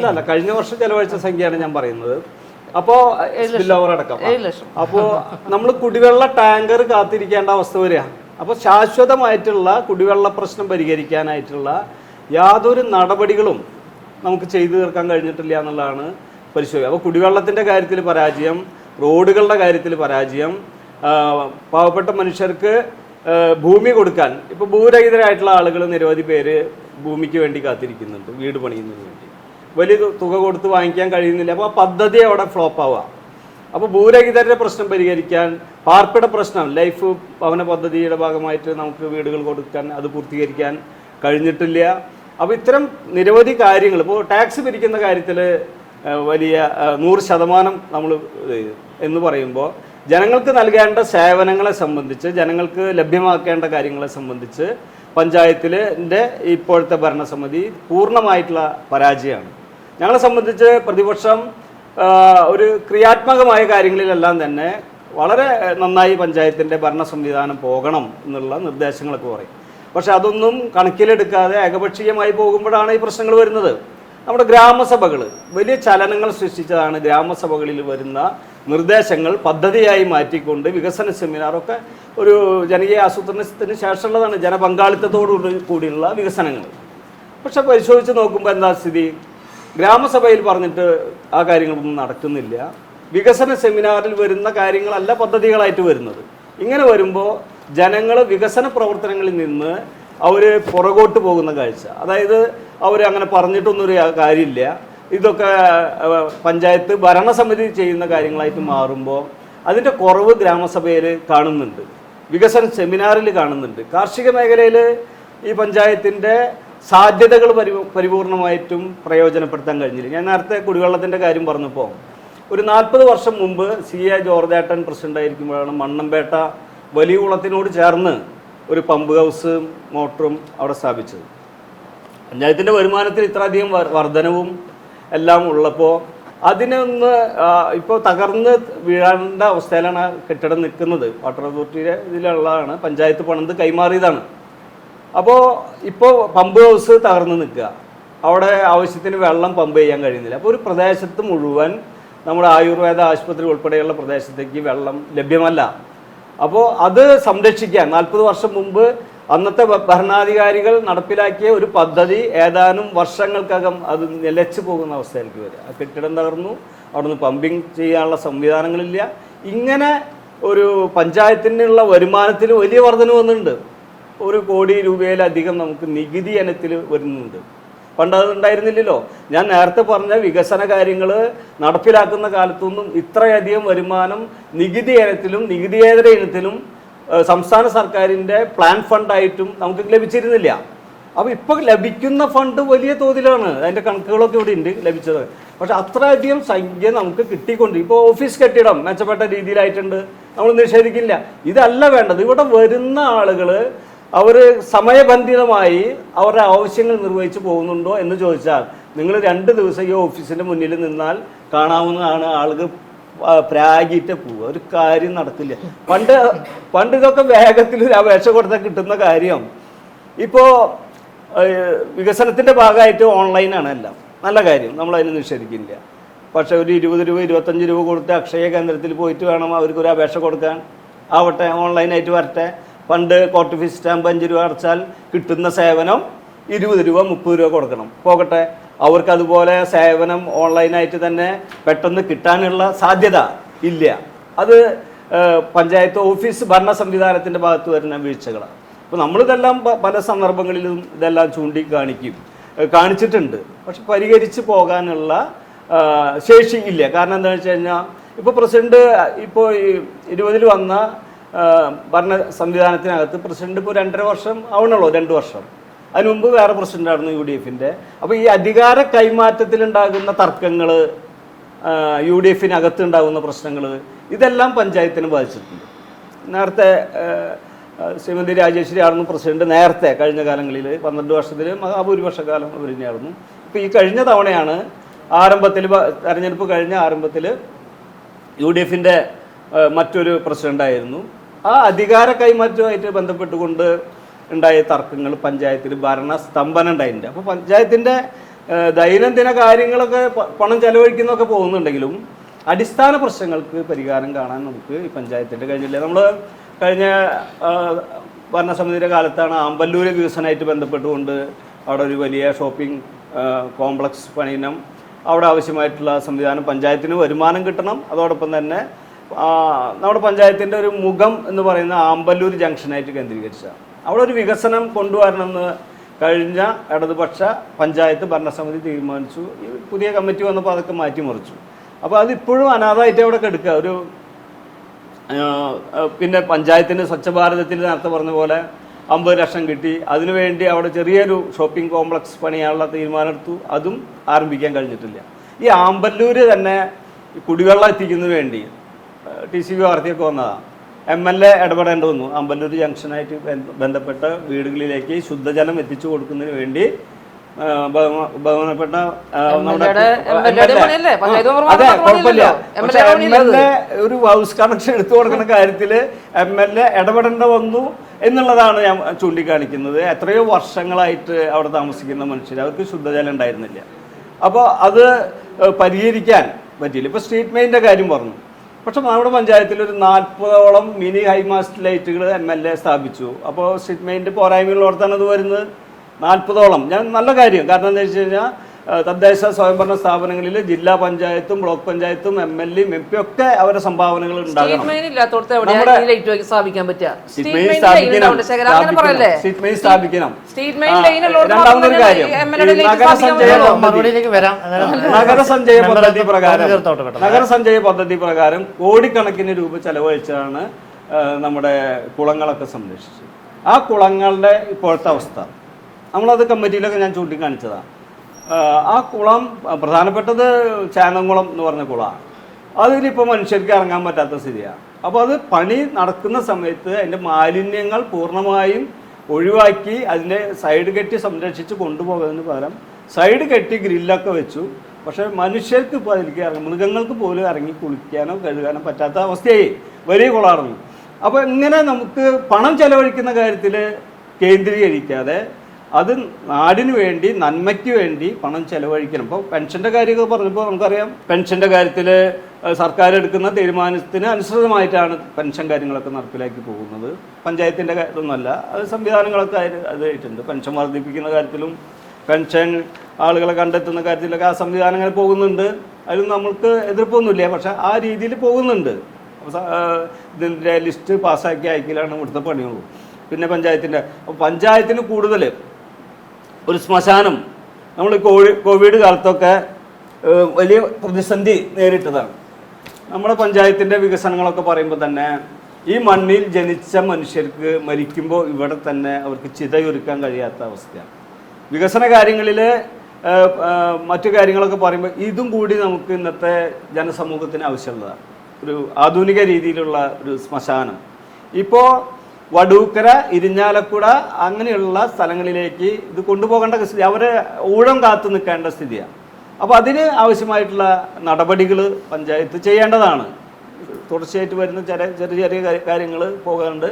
അല്ല, കഴിഞ്ഞ വർഷം ചെലവഴിച്ച സംഖ്യയാണ് ഞാൻ പറയുന്നത്. അപ്പോൾ അടക്കം. അപ്പോൾ നമ്മൾ കുടിവെള്ള ടാങ്കർ കാത്തിരിക്കേണ്ട അവസ്ഥ വരിക. അപ്പോൾ ശാശ്വതമായിട്ടുള്ള കുടിവെള്ള പ്രശ്നം പരിഹരിക്കാനായിട്ടുള്ള യാതൊരു നടപടികളും നമുക്ക് ചെയ്തു തീർക്കാൻ കഴിഞ്ഞിട്ടില്ല എന്നുള്ളതാണ് പരിശോധന. അപ്പോൾ കുടിവെള്ളത്തിൻ്റെ കാര്യത്തിൽ പരാജയം, റോഡുകളുടെ കാര്യത്തിൽ പരാജയം, പാവപ്പെട്ട മനുഷ്യർക്ക് ഭൂമി കൊടുക്കാൻ ഇപ്പോൾ ഭൂരഹിതരായിട്ടുള്ള ആളുകൾ നിരവധി പേര് ഭൂമിക്ക് വേണ്ടി കാത്തിരിക്കുന്നുണ്ട്, വീട് പണിയുന്നതിന് വേണ്ടി. വലിയ തുക കൊടുത്ത് വാങ്ങിക്കാൻ കഴിയുന്നില്ല. അപ്പോൾ ആ പദ്ധതി അവിടെ ഫ്ലോപ്പ് ആവുക. അപ്പോൾ ഭൂരഹിതരുടെ പ്രശ്നം പരിഹരിക്കാൻ, പാർപ്പിട പ്രശ്നം, ലൈഫ് ഭവന പദ്ധതിയുടെ ഭാഗമായിട്ട് നമുക്ക് വീടുകൾ കൊടുക്കാൻ, അത് പൂർത്തീകരിക്കാൻ കഴിഞ്ഞിട്ടില്ല. അപ്പോൾ ഇത്തരം നിരവധി കാര്യങ്ങൾ, ഇപ്പോൾ ടാക്സ് പിരിക്കുന്ന കാര്യത്തിൽ വലിയ 100% നമ്മൾ എന്ന് പറയുമ്പോൾ ജനങ്ങൾക്ക് നൽകേണ്ട സേവനങ്ങളെ സംബന്ധിച്ച്, ജനങ്ങൾക്ക് ലഭ്യമാക്കേണ്ട കാര്യങ്ങളെ സംബന്ധിച്ച് പഞ്ചായത്തിൻ്റെ ഇപ്പോഴത്തെ ഭരണസമിതി പൂർണ്ണമായിട്ടുള്ള പരാജയമാണ്. ഞങ്ങളെ സംബന്ധിച്ച് പ്രതിപക്ഷം ഒരു ക്രിയാത്മകമായ കാര്യങ്ങളിലെല്ലാം തന്നെ വളരെ നന്നായി പഞ്ചായത്തിൻ്റെ ഭരണ സംവിധാനം പോകണം എന്നുള്ള നിർദ്ദേശങ്ങളൊക്കെ പറയും. പക്ഷെ അതൊന്നും കണക്കിലെടുക്കാതെ ഏകപക്ഷീയമായി പോകുമ്പോഴാണ് ഈ പ്രശ്നങ്ങൾ വരുന്നത്. നമ്മുടെ ഗ്രാമസഭകൾ വലിയ ചലനങ്ങൾ സൃഷ്ടിച്ചതാണ്. ഗ്രാമസഭകളിൽ വരുന്ന നിർദ്ദേശങ്ങൾ പദ്ധതിയായി മാറ്റിക്കൊണ്ട് വികസന സെമിനാറൊക്കെ ഒരു ജനകീയ ആസൂത്രണത്തിന് ശേഷമുള്ളതാണ്, ജനപങ്കാളിത്തത്തോടു കൂടിയുള്ള വികസനങ്ങൾ. പക്ഷെ പരിശോധിച്ച് നോക്കുമ്പോൾ എന്താ സ്ഥിതി? ഗ്രാമസഭയിൽ പറഞ്ഞിട്ട് ആ കാര്യങ്ങളൊന്നും നടക്കുന്നില്ല. വികസന സെമിനാറിൽ വരുന്ന കാര്യങ്ങളല്ല പദ്ധതികളായിട്ട് വരുന്നത്. ഇങ്ങനെ വരുമ്പോൾ ജനങ്ങൾ വികസന പ്രവർത്തനങ്ങളിൽ നിന്ന് അവർ പുറകോട്ട് പോകുന്ന കാഴ്ച. അതായത് അവർ അങ്ങനെ പറഞ്ഞിട്ടൊന്നൊരു കാര്യമില്ല, ഇതൊക്കെ പഞ്ചായത്ത് ഭരണസമിതി ചെയ്യുന്ന കാര്യങ്ങളായിട്ട് മാറുമ്പോൾ അതിൻ്റെ കുറവ് ഗ്രാമസഭയിൽ കാണുന്നുണ്ട്, വികസന സെമിനാറിൽ കാണുന്നുണ്ട്. കാർഷിക മേഖലയിൽ ഈ പഞ്ചായത്തിൻ്റെ സാധ്യതകൾ പരിപൂർണമായിട്ടും പ്രയോജനപ്പെടുത്താൻ കഴിഞ്ഞില്ല. ഞാൻ നേരത്തെ കുടിവെള്ളത്തിൻ്റെ കാര്യം പറഞ്ഞപ്പോൾ ഒരു 40 വർഷം മുമ്പ് CA ജോർജേട്ടൻ പ്രസിഡൻ്റായിരിക്കുമ്പോഴാണ് മണ്ണമ്പേട്ട വലിയ കുളത്തിനോട് ചേർന്ന് ഒരു പമ്പ് ഹൗസും മോട്ടറും അവിടെ സ്ഥാപിച്ചത്. പഞ്ചായത്തിൻ്റെ വരുമാനത്തിൽ ഇത്രയധികം വർധനവും എല്ലാം ഉള്ളപ്പോൾ അതിനൊന്ന് ഇപ്പോൾ തകർന്ന് വീഴേണ്ട അവസ്ഥയിലാണ് കെട്ടിടം നിൽക്കുന്നത്. വാട്ടർ അതോറിറ്റിയുടെ ഇതിലുള്ളതാണ്, പഞ്ചായത്ത് പണിത് കൈമാറിയതാണ്. അപ്പോൾ ഇപ്പോൾ പമ്പ് ഹൗസ് തകർന്ന് നിൽക്കുക, അവിടെ ആവശ്യത്തിന് വെള്ളം പമ്പ് ചെയ്യാൻ കഴിയുന്നില്ല. അപ്പോൾ ഒരു പ്രദേശത്ത് മുഴുവൻ നമ്മുടെ ആയുർവേദ ആശുപത്രി ഉൾപ്പെടെയുള്ള പ്രദേശത്തേക്ക് വെള്ളം ലഭ്യമല്ല. അപ്പോൾ അത് സംരക്ഷിക്കാൻ 40 വർഷം മുമ്പ് അന്നത്തെ ഭരണാധികാരികൾ നടപ്പിലാക്കിയ ഒരു പദ്ധതി ഏതാനും വർഷങ്ങൾക്കകം അത് നിലച്ചു പോകുന്ന അവസ്ഥയിലേക്ക് വരിക. ആ കെട്ടിടം തകർന്നു, അവിടുന്ന് പമ്പിങ് ചെയ്യാനുള്ള സംവിധാനങ്ങളില്ല. ഇങ്ങനെ ഒരു പഞ്ചായത്തിനുള്ള വരുമാനത്തിൽ വലിയ വർധന വന്നിട്ടുണ്ട്. 1 കോടി രൂപയിലധികം നമുക്ക് നികുതി ഇനത്തിൽ വരുന്നുണ്ട്. പണ്ട് അത് ഉണ്ടായിരുന്നില്ലല്ലോ. ഞാൻ നേരത്തെ പറഞ്ഞ വികസന കാര്യങ്ങൾ നടപ്പിലാക്കുന്ന കാലത്തൊന്നും ഇത്രയധികം വരുമാനം നികുതി ഇനത്തിലും നികുതിയേതര ഇനത്തിലും സംസ്ഥാന സർക്കാരിൻ്റെ പ്ലാൻ ഫണ്ടായിട്ടും നമുക്ക് ലഭിച്ചിരുന്നില്ല. അപ്പോൾ ഇപ്പോൾ ലഭിക്കുന്ന ഫണ്ട് വലിയ തോതിലാണ്, അതിൻ്റെ കണക്കുകളൊക്കെ ഇവിടെ ഉണ്ട് ലഭിച്ചത്. പക്ഷെ അത്രയധികം സംഖ്യ നമുക്ക് കിട്ടിക്കൊണ്ട് ഇപ്പോൾ ഓഫീസ് കെട്ടിടം മെച്ചപ്പെട്ട രീതിയിലായിട്ടുണ്ട്, നമ്മൾ നിഷേധിക്കില്ല. ഇതല്ല വേണ്ടത്. ഇവിടെ വരുന്ന ആളുകൾ അവർ സമയബന്ധിതമായി അവരുടെ ആവശ്യങ്ങൾ നിർവഹിച്ച് പോകുന്നുണ്ടോ എന്ന് ചോദിച്ചാൽ നിങ്ങൾ 2 ദിവസം ഈ ഓഫീസിൻ്റെ മുന്നിൽ നിന്നാൽ കാണാവുന്നതാണ് ആളുകൾ പ്രാഗിയിട്ട് പോവുക. ഒരു കാര്യം നടക്കില്ല. പണ്ട് ഇതൊക്കെ വേഗത്തിൽ ഒരു അപേക്ഷ കൊടുത്താൽ കിട്ടുന്ന കാര്യം ഇപ്പോൾ വികസനത്തിൻ്റെ ഭാഗമായിട്ട് ഓൺലൈനാണ് എല്ലാം. നല്ല കാര്യം, നമ്മളതിന് നിഷേധിക്കില്ല. പക്ഷേ ഒരു 20 രൂപ 25 രൂപ കൊടുത്ത് അക്ഷയ കേന്ദ്രത്തിൽ പോയിട്ട് വേണം അവർക്കൊരു അപേക്ഷ കൊടുക്കാൻ. ആവട്ടെ, ഓൺലൈനായിട്ട് വരട്ടെ. പണ്ട് കോർട്ട് ഫീസ് സ്റ്റാമ്പ് 5 രൂപ അടച്ചാൽ കിട്ടുന്ന സേവനം 20 രൂപ 30 രൂപ കൊടുക്കണം. പോകട്ടെ, അവർക്ക് അതുപോലെ സേവനം ഓൺലൈനായിട്ട് തന്നെ പെട്ടെന്ന് കിട്ടാനുള്ള സാധ്യത ഇല്ല. അത് പഞ്ചായത്ത് ഓഫീസ് ഭരണ സംവിധാനത്തിൻ്റെ ഭാഗത്ത് വരുന്ന വീഴ്ചകളാണ്. അപ്പോൾ നമ്മളിതെല്ലാം പല സന്ദർഭങ്ങളിലും ഇതെല്ലാം കാണിച്ചിട്ടുണ്ട്. പക്ഷെ പരിഹരിച്ച് പോകാനുള്ള ശേഷി ഇല്ല. കാരണം എന്താണെന്ന് വെച്ച് കഴിഞ്ഞാൽ ഇപ്പോൾ പ്രസിഡന്റ് ഇപ്പോൾ 20 വന്ന ഭരണ സംവിധാനത്തിനകത്ത് പ്രസിഡന്റ് ഇപ്പോൾ 2.5 വർഷം ആവണുള്ളൂ, 2 വർഷം. അതിന് മുമ്പ് വേറെ പ്രസിഡന്റായിരുന്നു UDF-ൻ്റെ. അപ്പോൾ ഈ അധികാര കൈമാറ്റത്തിലുണ്ടാകുന്ന തർക്കങ്ങൾ, UDF-നകത്ത് ഉണ്ടാകുന്ന പ്രശ്നങ്ങൾ, ഇതെല്ലാം പഞ്ചായത്തിനെ ബാധിച്ചിട്ടുണ്ട്. നേരത്തെ ശ്രീമതി രാജേശ്വരി ആയിരുന്നു പ്രസിഡന്റ്. നേരത്തെ കഴിഞ്ഞ കാലങ്ങളിൽ 12 വർഷത്തിൽ മഹാഭൂരിപക്ഷക്കാലം അവർ തന്നെയായിരുന്നു. ഇപ്പോൾ ഈ കഴിഞ്ഞ തവണയാണ് ആരംഭത്തിൽ, തെരഞ്ഞെടുപ്പ് കഴിഞ്ഞ ആരംഭത്തിൽ UDF-ൻ്റെ മറ്റൊരു പ്രസിഡന്റായിരുന്നു. ആ അധികാര കൈമാറ്റവുമായിട്ട് ബന്ധപ്പെട്ടുകൊണ്ട് ഉണ്ടായ തർക്കങ്ങൾ പഞ്ചായത്തിൽ ഭരണസ്തംഭനം ഉണ്ടായിട്ടുണ്ട്. അപ്പോൾ പഞ്ചായത്തിൻ്റെ ദൈനംദിന കാര്യങ്ങളൊക്കെ പണം ചെലവഴിക്കുന്നതൊക്കെ പോകുന്നുണ്ടെങ്കിലും അടിസ്ഥാന പ്രശ്നങ്ങൾക്ക് പരിഹാരം കാണാൻ നമുക്ക് ഈ പഞ്ചായത്തിൻ്റെ കഴിഞ്ഞില്ല. നമ്മൾ കഴിഞ്ഞ ഭരണസമിതിയുടെ കാലത്താണ് ആമ്പല്ലൂർ വികസനമായിട്ട് ബന്ധപ്പെട്ടുകൊണ്ട് അവിടെ ഒരു വലിയ ഷോപ്പിംഗ് കോംപ്ലക്സ് പണിയണം. അവിടെ ആവശ്യമായിട്ടുള്ള സംവിധാനം, പഞ്ചായത്തിന് വരുമാനം കിട്ടണം. അതോടൊപ്പം തന്നെ നമ്മുടെ പഞ്ചായത്തിൻ്റെ ഒരു മുഖം എന്ന് പറയുന്ന ആമ്പല്ലൂർ ജംഗ്ഷനായിട്ട് കേന്ദ്രീകരിച്ചാണ്. അവിടെ ഒരു വികസനം കൊണ്ടുവരണമെന്ന് കഴിഞ്ഞ ഇടതുപക്ഷ പഞ്ചായത്ത് ഭരണസമിതി തീരുമാനിച്ചു. ഈ പുതിയ കമ്മിറ്റി വന്നപ്പോൾ അതൊക്കെ മാറ്റിമറിച്ചു. അപ്പോൾ അതിപ്പോഴും അനാഥമായിട്ട് അവിടെ കിടക്കുക. ഒരു പിന്നെ പഞ്ചായത്തിന് സ്വച്ഛ ഭാരതത്തിൽ നേരത്തെ പറഞ്ഞ പോലെ 50 ലക്ഷം കിട്ടി. അതിനുവേണ്ടി അവിടെ ചെറിയൊരു ഷോപ്പിംഗ് കോംപ്ലക്സ് പണിയാനുള്ള തീരുമാനമെടുത്തു. അതും ആരംഭിക്കാൻ കഴിഞ്ഞിട്ടില്ല. ഈ ആമ്പല്ലൂര് തന്നെ കുടിവെള്ളം എത്തിക്കുന്നതിന് വേണ്ടി TCB വാർത്തയൊക്കെ വന്നതാണ്. MLA ഇടപെടേണ്ടി വന്നു. ആമ്പല്ലൂർ ജംഗ്ഷനായിട്ട് ബന്ധപ്പെട്ട വീടുകളിലേക്ക് ശുദ്ധജലം എത്തിച്ചു കൊടുക്കുന്നതിന് വേണ്ടി ബഹുമാനപ്പെട്ട അതെ കുഴപ്പമില്ല. പക്ഷെ MLA ഒരു ഹൗസ് കണക്ഷൻ എടുത്തു കൊടുക്കുന്ന കാര്യത്തിൽ MLA ഇടപെടേണ്ട വന്നു എന്നുള്ളതാണ് ഞാൻ ചൂണ്ടിക്കാണിക്കുന്നത്. എത്രയോ വർഷങ്ങളായിട്ട് അവിടെ താമസിക്കുന്ന മനുഷ്യർ, അവർക്ക് ശുദ്ധജലം ഉണ്ടായിരുന്നില്ല. അപ്പോൾ അത് പരിഹരിക്കാൻ പറ്റിയില്ല. ഇപ്പോൾ സ്ട്രീറ്റ് മെയിൻ്റെ കാര്യം പറഞ്ഞു. പക്ഷെ നമ്മുടെ പഞ്ചായത്തിൽ ഒരു 40ഓളം മിനി ഹൈമാസ്റ്റ് ലൈറ്റുകൾ MLA സ്ഥാപിച്ചു. അപ്പോൾ സ്ട്രീറ്റ് മെയിൻ്റെ പോരായ്മകളോർത്താണ് അത് വരുന്നത്. 40ഓളം. ഞാൻ നല്ല കാര്യം. കാരണം എന്താ വെച്ച് കഴിഞ്ഞാൽ തദ്ദേശ സ്വയംഭരണ സ്ഥാപനങ്ങളിൽ ജില്ലാ പഞ്ചായത്തും ബ്ലോക്ക് പഞ്ചായത്തും MLA MP ഒക്കെ അവരുടെ സംഭവനകൾ ഉണ്ടാകണം. രണ്ടാമതൊരു കാര്യം, നഗരസഞ്ചയ പദ്ധതി പ്രകാരം കോടിക്കണക്കിന് രൂപ ചെലവഴിച്ചാണ് നമ്മുടെ കുളങ്ങളൊക്കെ സംരക്ഷിച്ചത്. ആ കുളങ്ങളുടെ ഇപ്പോഴത്തെ അവസ്ഥ നമ്മളത് കമ്മിറ്റിയിലൊക്കെ ഞാൻ ചൂണ്ടിക്കാണിച്ചതാണ്. ആ കുളം പ്രധാനപ്പെട്ടത് ചാനംകുളം എന്ന് പറഞ്ഞ കുളമാണ്. അതിലിപ്പോൾ മനുഷ്യർക്ക് ഇറങ്ങാൻ പറ്റാത്ത സ്ഥിതിയാണ്. അപ്പോൾ അത് പണി നടക്കുന്ന സമയത്ത് അതിൻ്റെ മാലിന്യങ്ങൾ പൂർണ്ണമായും ഒഴിവാക്കി അതിൻ്റെ സൈഡ് കെട്ടി സംരക്ഷിച്ച് കൊണ്ടുപോകുന്നതിന് പകരം സൈഡ് കെട്ടി ഗ്രില്ലൊക്കെ വെച്ചു. പക്ഷേ മനുഷ്യർക്ക് ഇപ്പോൾ അതിലേക്ക് ഇറങ്ങി, മൃഗങ്ങൾക്ക് പോലും ഇറങ്ങി കുളിക്കാനോ കഴുകാനോ പറ്റാത്ത അവസ്ഥയായി. വലിയ കുളമായിരുന്നു. അപ്പോൾ ഇങ്ങനെ നമുക്ക് പണം ചെലവഴിക്കുന്ന കാര്യത്തിൽ കേന്ദ്രീകരിക്കാതെ അത് നാടിന് വേണ്ടി, നന്മയ്ക്ക് വേണ്ടി പണം ചെലവഴിക്കണം. ഇപ്പോൾ പെൻഷൻ്റെ കാര്യമൊക്കെ പറഞ്ഞപ്പോൾ നമുക്കറിയാം, പെൻഷൻ്റെ കാര്യത്തിൽ സർക്കാർ എടുക്കുന്ന തീരുമാനത്തിന് അനുസൃതമായിട്ടാണ് പെൻഷൻ കാര്യങ്ങളൊക്കെ നടപ്പിലാക്കി പോകുന്നത്. പഞ്ചായത്തിൻ്റെ ഇതൊന്നുമല്ല, അത് സംവിധാനങ്ങളൊക്കെ അതായിട്ടുണ്ട്. പെൻഷൻ വർദ്ധിപ്പിക്കുന്ന കാര്യത്തിലും പെൻഷൻ ആളുകളെ കണ്ടെത്തുന്ന കാര്യത്തിലൊക്കെ ആ സംവിധാനങ്ങൾ പോകുന്നുണ്ട്. അതിൽ നമ്മൾക്ക് എതിർപ്പൊന്നുമില്ല. പക്ഷെ ആ രീതിയിൽ പോകുന്നുണ്ട്. ഇതിൻ്റെ ലിസ്റ്റ് പാസ്സാക്കി അയക്കലാണ് ഇവിടുത്തെ പണിയുള്ളൂ. പിന്നെ പഞ്ചായത്തിന് കൂടുതൽ ഒരു ശ്മശാനം നമ്മൾ കോവിഡ് കാലത്തൊക്കെ വലിയ പ്രതിസന്ധി നേരിട്ടതാണ്. നമ്മുടെ പഞ്ചായത്തിൻ്റെ വികസനങ്ങളൊക്കെ പറയുമ്പോൾ തന്നെ ഈ മണ്ണിൽ ജനിച്ച മനുഷ്യർക്ക് മരിക്കുമ്പോൾ ഇവിടെ തന്നെ അവർക്ക് ചിതയൊരുക്കാൻ കഴിയാത്ത അവസ്ഥയാണ്. വികസന കാര്യങ്ങളിൽ മറ്റു കാര്യങ്ങളൊക്കെ പറയുമ്പോൾ ഇതും കൂടി നമുക്ക് ഇന്നത്തെ ജനസമൂഹത്തിന് ആവശ്യമുള്ളതാണ്. ഒരു ആധുനിക രീതിയിലുള്ള ഒരു ശ്മശാനം ഇപ്പോൾ വടൂക്കര, ഇരിഞ്ഞാലക്കുട അങ്ങനെയുള്ള സ്ഥലങ്ങളിലേക്ക് ഇത് കൊണ്ടുപോകേണ്ട സ്ഥിതി, അവരെ ഊഴം കാത്തു നിൽക്കേണ്ട സ്ഥിതിയാണ്. അപ്പോൾ അതിന് ആവശ്യമായിട്ടുള്ള നടപടികൾ പഞ്ചായത്ത് ചെയ്യേണ്ടതാണ്. തുടർച്ചയായിട്ട് വരുന്ന ചെറിയ കാര്യങ്ങൾ പോകാണ്ട്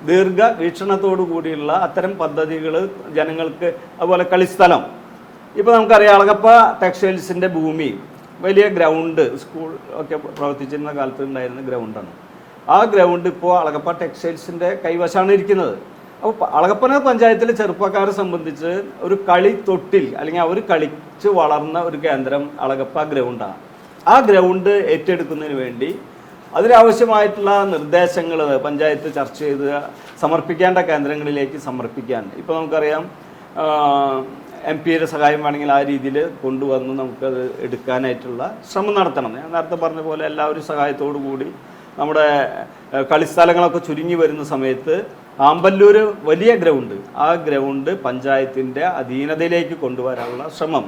ദീർഘവീക്ഷണത്തോടു കൂടിയുള്ള അത്തരം പദ്ധതികൾ ജനങ്ങൾക്ക്, അതുപോലെ കളിസ്ഥലം. ഇപ്പോൾ നമുക്കറിയാം അളഗപ്പ ടെക്സ്റ്റൈൽസിൻ്റെ ഭൂമി വലിയ ഗ്രൗണ്ട്, സ്കൂൾ ഒക്കെ പ്രവർത്തിച്ചിരുന്ന കാലത്ത് ഉണ്ടായിരുന്ന ഗ്രൗണ്ടാണ്. ആ ഗ്രൗണ്ട് ഇപ്പോൾ അളഗപ്പ ടെക്സ്റ്റൈൽസിൻ്റെ കൈവശമാണ് ഇരിക്കുന്നത്. അപ്പോൾ അളഗപ്പന പഞ്ചായത്തിലെ ചെറുപ്പക്കാരെ സംബന്ധിച്ച് ഒരു കളി തൊട്ടിൽ അല്ലെങ്കിൽ അവർ കളിച്ച് വളർന്ന ഒരു കേന്ദ്രം അളഗപ്പ ഗ്രൗണ്ടാണ്. ആ ഗ്രൗണ്ട് ഏറ്റെടുക്കുന്നതിന് വേണ്ടി അതിനാവശ്യമായിട്ടുള്ള നിർദ്ദേശങ്ങൾ പഞ്ചായത്ത് ചർച്ച ചെയ്ത് സമർപ്പിക്കേണ്ട കേന്ദ്രങ്ങളിലേക്ക് സമർപ്പിക്കാൻ ഇപ്പോൾ നമുക്കറിയാം MP-യുടെ സഹായം വേണമെങ്കിൽ ആ രീതിയിൽ കൊണ്ടുവന്ന് നമുക്കത് എടുക്കാനായിട്ടുള്ള ശ്രമം നടത്തണം. ഞാൻ നേരത്തെ പറഞ്ഞ പോലെ എല്ലാവരും സഹായത്തോടു കൂടി നമ്മുടെ കളിസ്ഥലങ്ങളൊക്കെ ചുരുങ്ങി വരുന്ന സമയത്ത് ആമ്പല്ലൂർ വലിയ ഗ്രൗണ്ട്, ആ ഗ്രൗണ്ട് പഞ്ചായത്തിൻ്റെ അധീനതയിലേക്ക് കൊണ്ടുവരാനുള്ള ശ്രമം,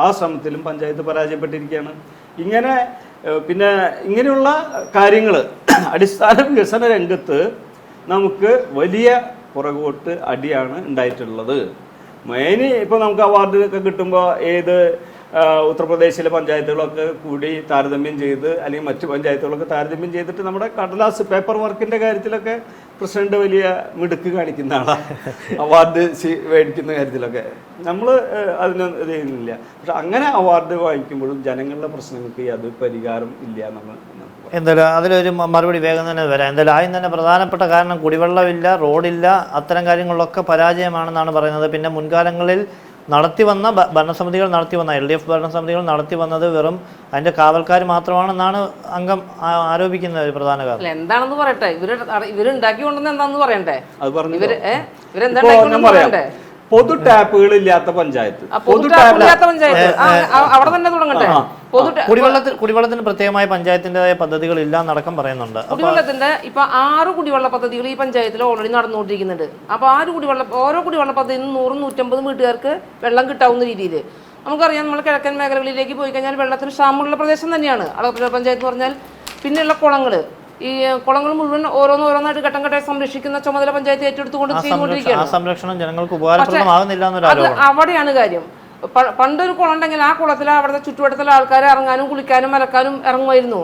ആ ശ്രമത്തിലും പഞ്ചായത്ത് പരാജയപ്പെട്ടിരിക്കുകയാണ്. ഇങ്ങനെ പിന്നെ ഇങ്ങനെയുള്ള കാര്യങ്ങൾ അടിസ്ഥാന വികസന രംഗത്ത് നമുക്ക് വലിയ പുറകോട്ട് അടിയാണ് ഉണ്ടായിട്ടുള്ളത്. മെയിന് ഇപ്പോൾ നമുക്ക് അവാർഡൊക്കെ കിട്ടുമ്പോൾ ഉത്തർപ്രദേശിലെ പഞ്ചായത്തുകളൊക്കെ കൂടി താരതമ്യം ചെയ്ത് അല്ലെങ്കിൽ മറ്റ് പഞ്ചായത്തുകളൊക്കെ താരതമ്യം ചെയ്തിട്ട് നമ്മുടെ കടലാസ് പേപ്പർ വർക്കിൻ്റെ കാര്യത്തിലൊക്കെ പ്രസിഡന്റ് വലിയ മിടുക്ക് കാണിക്കുന്ന ആളാണ്. അവാർഡ് മേടിക്കുന്ന കാര്യത്തിലൊക്കെ നമ്മൾ അതിന് ഇത് ചെയ്യുന്നില്ല. പക്ഷെ അങ്ങനെ അവാർഡ് വാങ്ങിക്കുമ്പോഴും ജനങ്ങളുടെ പ്രശ്നങ്ങൾക്ക് യാതൊരു പരിഹാരം ഇല്ല നമ്മൾ. എന്തായാലും അതിലൊരു മറുപടി വേഗം തന്നെ വരാം. എന്തായാലും ആദ്യം തന്നെ പ്രധാനപ്പെട്ട കാരണം കുടിവെള്ളമില്ല, റോഡില്ല, അത്തരം കാര്യങ്ങളിലൊക്കെ പരാജയമാണെന്നാണ് പറയുന്നത്. പിന്നെ മുൻകാലങ്ങളിൽ നടത്തിവന്ന ഭരണസമിതികൾ നടത്തിവന്ന LDF ഭരണസമിതികൾ നടത്തിവന്നത് വെറും അതിന്റെ കാവൽക്കാർ മാത്രമാണെന്നാണ് അംഗം ആരോപിക്കുന്ന ഒരു പ്രധാന കാരണം. എന്താണെന്ന് പറയട്ടെ, ഇവരുണ്ടാക്കി കൊണ്ടുവന്ന എന്താണെന്ന് പറയണ്ടേ? പൊതു ടാപ്പുകൾ ഇല്ലാത്ത പഞ്ചായത്ത്, അവിടെ തന്നെ തുടങ്ങട്ടെ. കുടിവെള്ളത്തിന് പ്രത്യേകമായ പഞ്ചായത്തിൻ്റെതായ പദ്ധതികൾ ഇല്ലാന്നടക്കം പറയുന്നുണ്ട്. കുടിവെള്ളത്തിന്റെ ഇപ്പൊ 6 കുടിവെള്ള പദ്ധതികൾ ഈ പഞ്ചായത്തിൽ ഓൾറെഡി നടന്നുകൊണ്ടിരിക്കുന്നുണ്ട്. അപ്പൊ ഓരോ കുടിവെള്ള പദ്ധതിയിൽ 100-150 വീട്ടുകാർക്ക് വെള്ളം കിട്ടാവുന്ന രീതിയിൽ നമുക്കറിയാം. നമ്മൾ കിഴക്കൻ മേഖലകളിലേക്ക് പോയി കഴിഞ്ഞാൽ വെള്ളത്തിന് ക്ഷാമമുള്ള പ്രദേശം തന്നെയാണ് അളഗപ്പുഴ പഞ്ചായത്ത് എന്ന് പറഞ്ഞാൽ. പിന്നെയുള്ള കുളങ്ങള്, ഈ കുളങ്ങൾ മുഴുവൻ ഓരോന്നായിട്ട് ഘട്ടം ഘട്ടമായി സംരക്ഷിക്കുന്ന ചുമതല പഞ്ചായത്ത് ഏറ്റെടുത്തുകൊണ്ട് ചെയ്തുകൊണ്ടിരിക്കുകയാണ്. സംരക്ഷണം ജനങ്ങൾക്ക് ഉപകാരപ്രദമാകുന്നില്ല എന്നൊരു ആരോപണം. അവിടെയാണ് കാര്യം. പണ്ടൊരു കുളം ഉണ്ടെങ്കിൽ ആ കുളത്തിൽ അവിടുത്തെ ചുറ്റുവട്ടത്തിലെ ആൾക്കാർ ഇറങ്ങാനും കുളിക്കാനും അലക്കാനും ഇറങ്ങുമായിരുന്നു.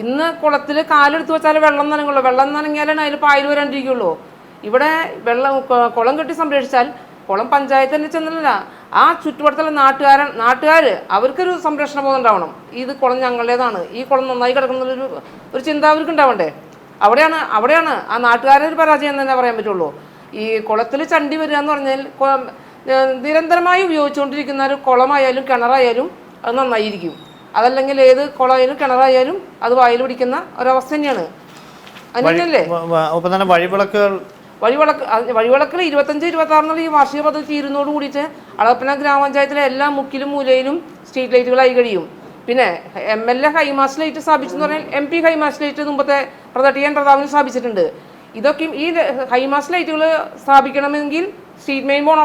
ഇന്ന് കുളത്തിൽ കാലെടുത്ത് വെച്ചാൽ വെള്ളം നനങ്ങുള്ളൂ. വെള്ളം നനങ്ങിയാലാണ് അതിൽ പായൽ വരാണ്ടിരിക്കുള്ളൂ. ഇവിടെ കുളം കെട്ടി സംരക്ഷിച്ചാൽ കുളം പഞ്ചായത്ത് തന്നെ ചെന്നില്ല, ആ ചുറ്റുവട്ടത്തിലെ നാട്ടുകാർ അവർക്കൊരു സംരക്ഷണ ബോധം ഉണ്ടാവണം. ഇത് കുളം ഞങ്ങളുടേതാണ്, ഈ കുളം നന്നായി കിടക്കുന്നുള്ളൊരു ഒരു ചിന്ത അവർക്ക് ഉണ്ടാവണ്ടേ? അവിടെയാണ് ആ നാട്ടുകാരുടെ ഒരു പരാജയം എന്ന് തന്നെ പറയാൻ പറ്റുള്ളൂ. ഈ കുളത്തിൽ ചണ്ടി വരിക എന്ന് പറഞ്ഞാൽ നിരന്തരമായി ഉപയോഗിച്ചുകൊണ്ടിരിക്കുന്ന ഒരു കുളമായാലും കിണറായാലും അത് നന്നായിരിക്കും. അതല്ലെങ്കിൽ ഏത് കുളമായാലും കിണറായാലും അത് വായിൽ പിടിക്കുന്ന ഒരവസ്ഥ തന്നെയാണ്. അതിനല്ലേ വഴിവിളക്കുകൾ 25-26 ഈ വാർഷിക പദ്ധതി തീരുന്നതോട് കൂടിയിട്ട് അളഗപ്പന ഗ്രാമപഞ്ചായത്തിലെ എല്ലാ മുക്കിലും മൂലയിലും സ്ട്രീറ്റ് ലൈറ്റുകളായി കഴിയും. പിന്നെ MLA ഹൈമാസ് ലൈറ്റ് സ്ഥാപിച്ചെന്ന് പറഞ്ഞാൽ MP ഹൈമാസ് ലൈറ്റ് മുമ്പത്തെ T.N. പ്രതാപന് സ്ഥാപിച്ചിട്ടുണ്ട്. ഇതൊക്കെയും ഈ ഹൈമാസ് ലൈറ്റുകൾ സ്ഥാപിക്കണമെങ്കിൽ സ്ട്രീറ്റ് മെയിൻ പോകണം.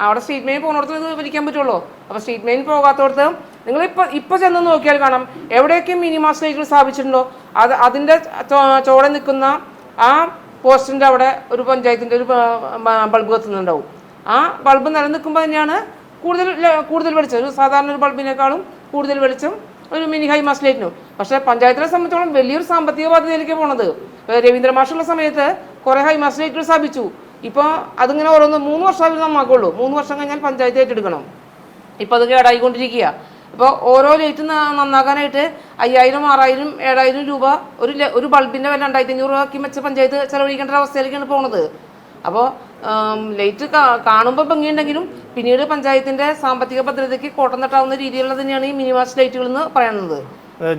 അവിടെ സ്ട്രീറ്റ് മെയിൻ പോകുന്നിടത്ത് ഇത് വലിക്കാൻ പറ്റുള്ളൂ. അപ്പോൾ സ്ട്രീറ്റ് മെയിൻ പോകാത്തടത്ത് നിങ്ങൾ ഇപ്പോൾ ചെന്ന് നോക്കിയാൽ കാണാം എവിടെയൊക്കെ മിനിമാസ് ലൈറ്റുകൾ സ്ഥാപിച്ചിട്ടുണ്ടോ അതിൻ്റെ ചോടെ നിൽക്കുന്ന ആ പോസ്റ്റിൻ്റെ അവിടെ ഒരു പഞ്ചായത്തിൻ്റെ ഒരു ബൾബ് കത്തുന്നുണ്ടാവും. ആ ബൾബ് നിലനിൽക്കുമ്പോൾ തന്നെയാണ് കൂടുതൽ വെളിച്ചം, ഒരു സാധാരണ ഒരു ബൾബിനേക്കാളും കൂടുതൽ വെളിച്ചം ഒരു മിനി ഹൈമാസ് ലൈറ്റിനും. പക്ഷേ പഞ്ചായത്തിനെ സംബന്ധിച്ചോളം വലിയൊരു സാമ്പത്തിക ബാധ്യതയിലേക്ക് പോണത്. രവീന്ദ്ര മാഷുള്ള സമയത്ത് കുറേ ഹൈമാസ് ലൈറ്റുകൾ സ്ഥാപിച്ചു. ഇപ്പോൾ അതിങ്ങനെ ഓരോന്ന് 3 വർഷം അവർ നന്നാക്കുള്ളൂ. 3 വർഷം കഴിഞ്ഞാൽ പഞ്ചായത്ത് ഏറ്റെടുക്കണം. ഇപ്പോൾ അത് കേടായിക്കൊണ്ടിരിക്കുക. ഇപ്പോൾ ഓരോ ലൈറ്റ് നന്നാക്കാനായിട്ട് 5000, 6000, 7000 രൂപ ഒരു ബൾബിൻ്റെ വില 2500 രൂപയ്ക്ക് വെച്ച് പഞ്ചായത്ത് ചെലവഴിക്കേണ്ട അവസ്ഥയിലേക്കാണ് പോകുന്നത്. അപ്പോൾ ലൈറ്റ് കാണുമ്പോൾ ഭംഗിയുണ്ടെങ്കിലും പിന്നീട് പഞ്ചായത്തിൻ്റെ സാമ്പത്തിക ഭദ്രതയ്ക്ക് കോട്ടം തട്ടാവുന്ന രീതിയിലുള്ള തന്നെയാണ് ഈ മിനിമാസ് ലൈറ്റുകൾ എന്ന് പറയുന്നത്.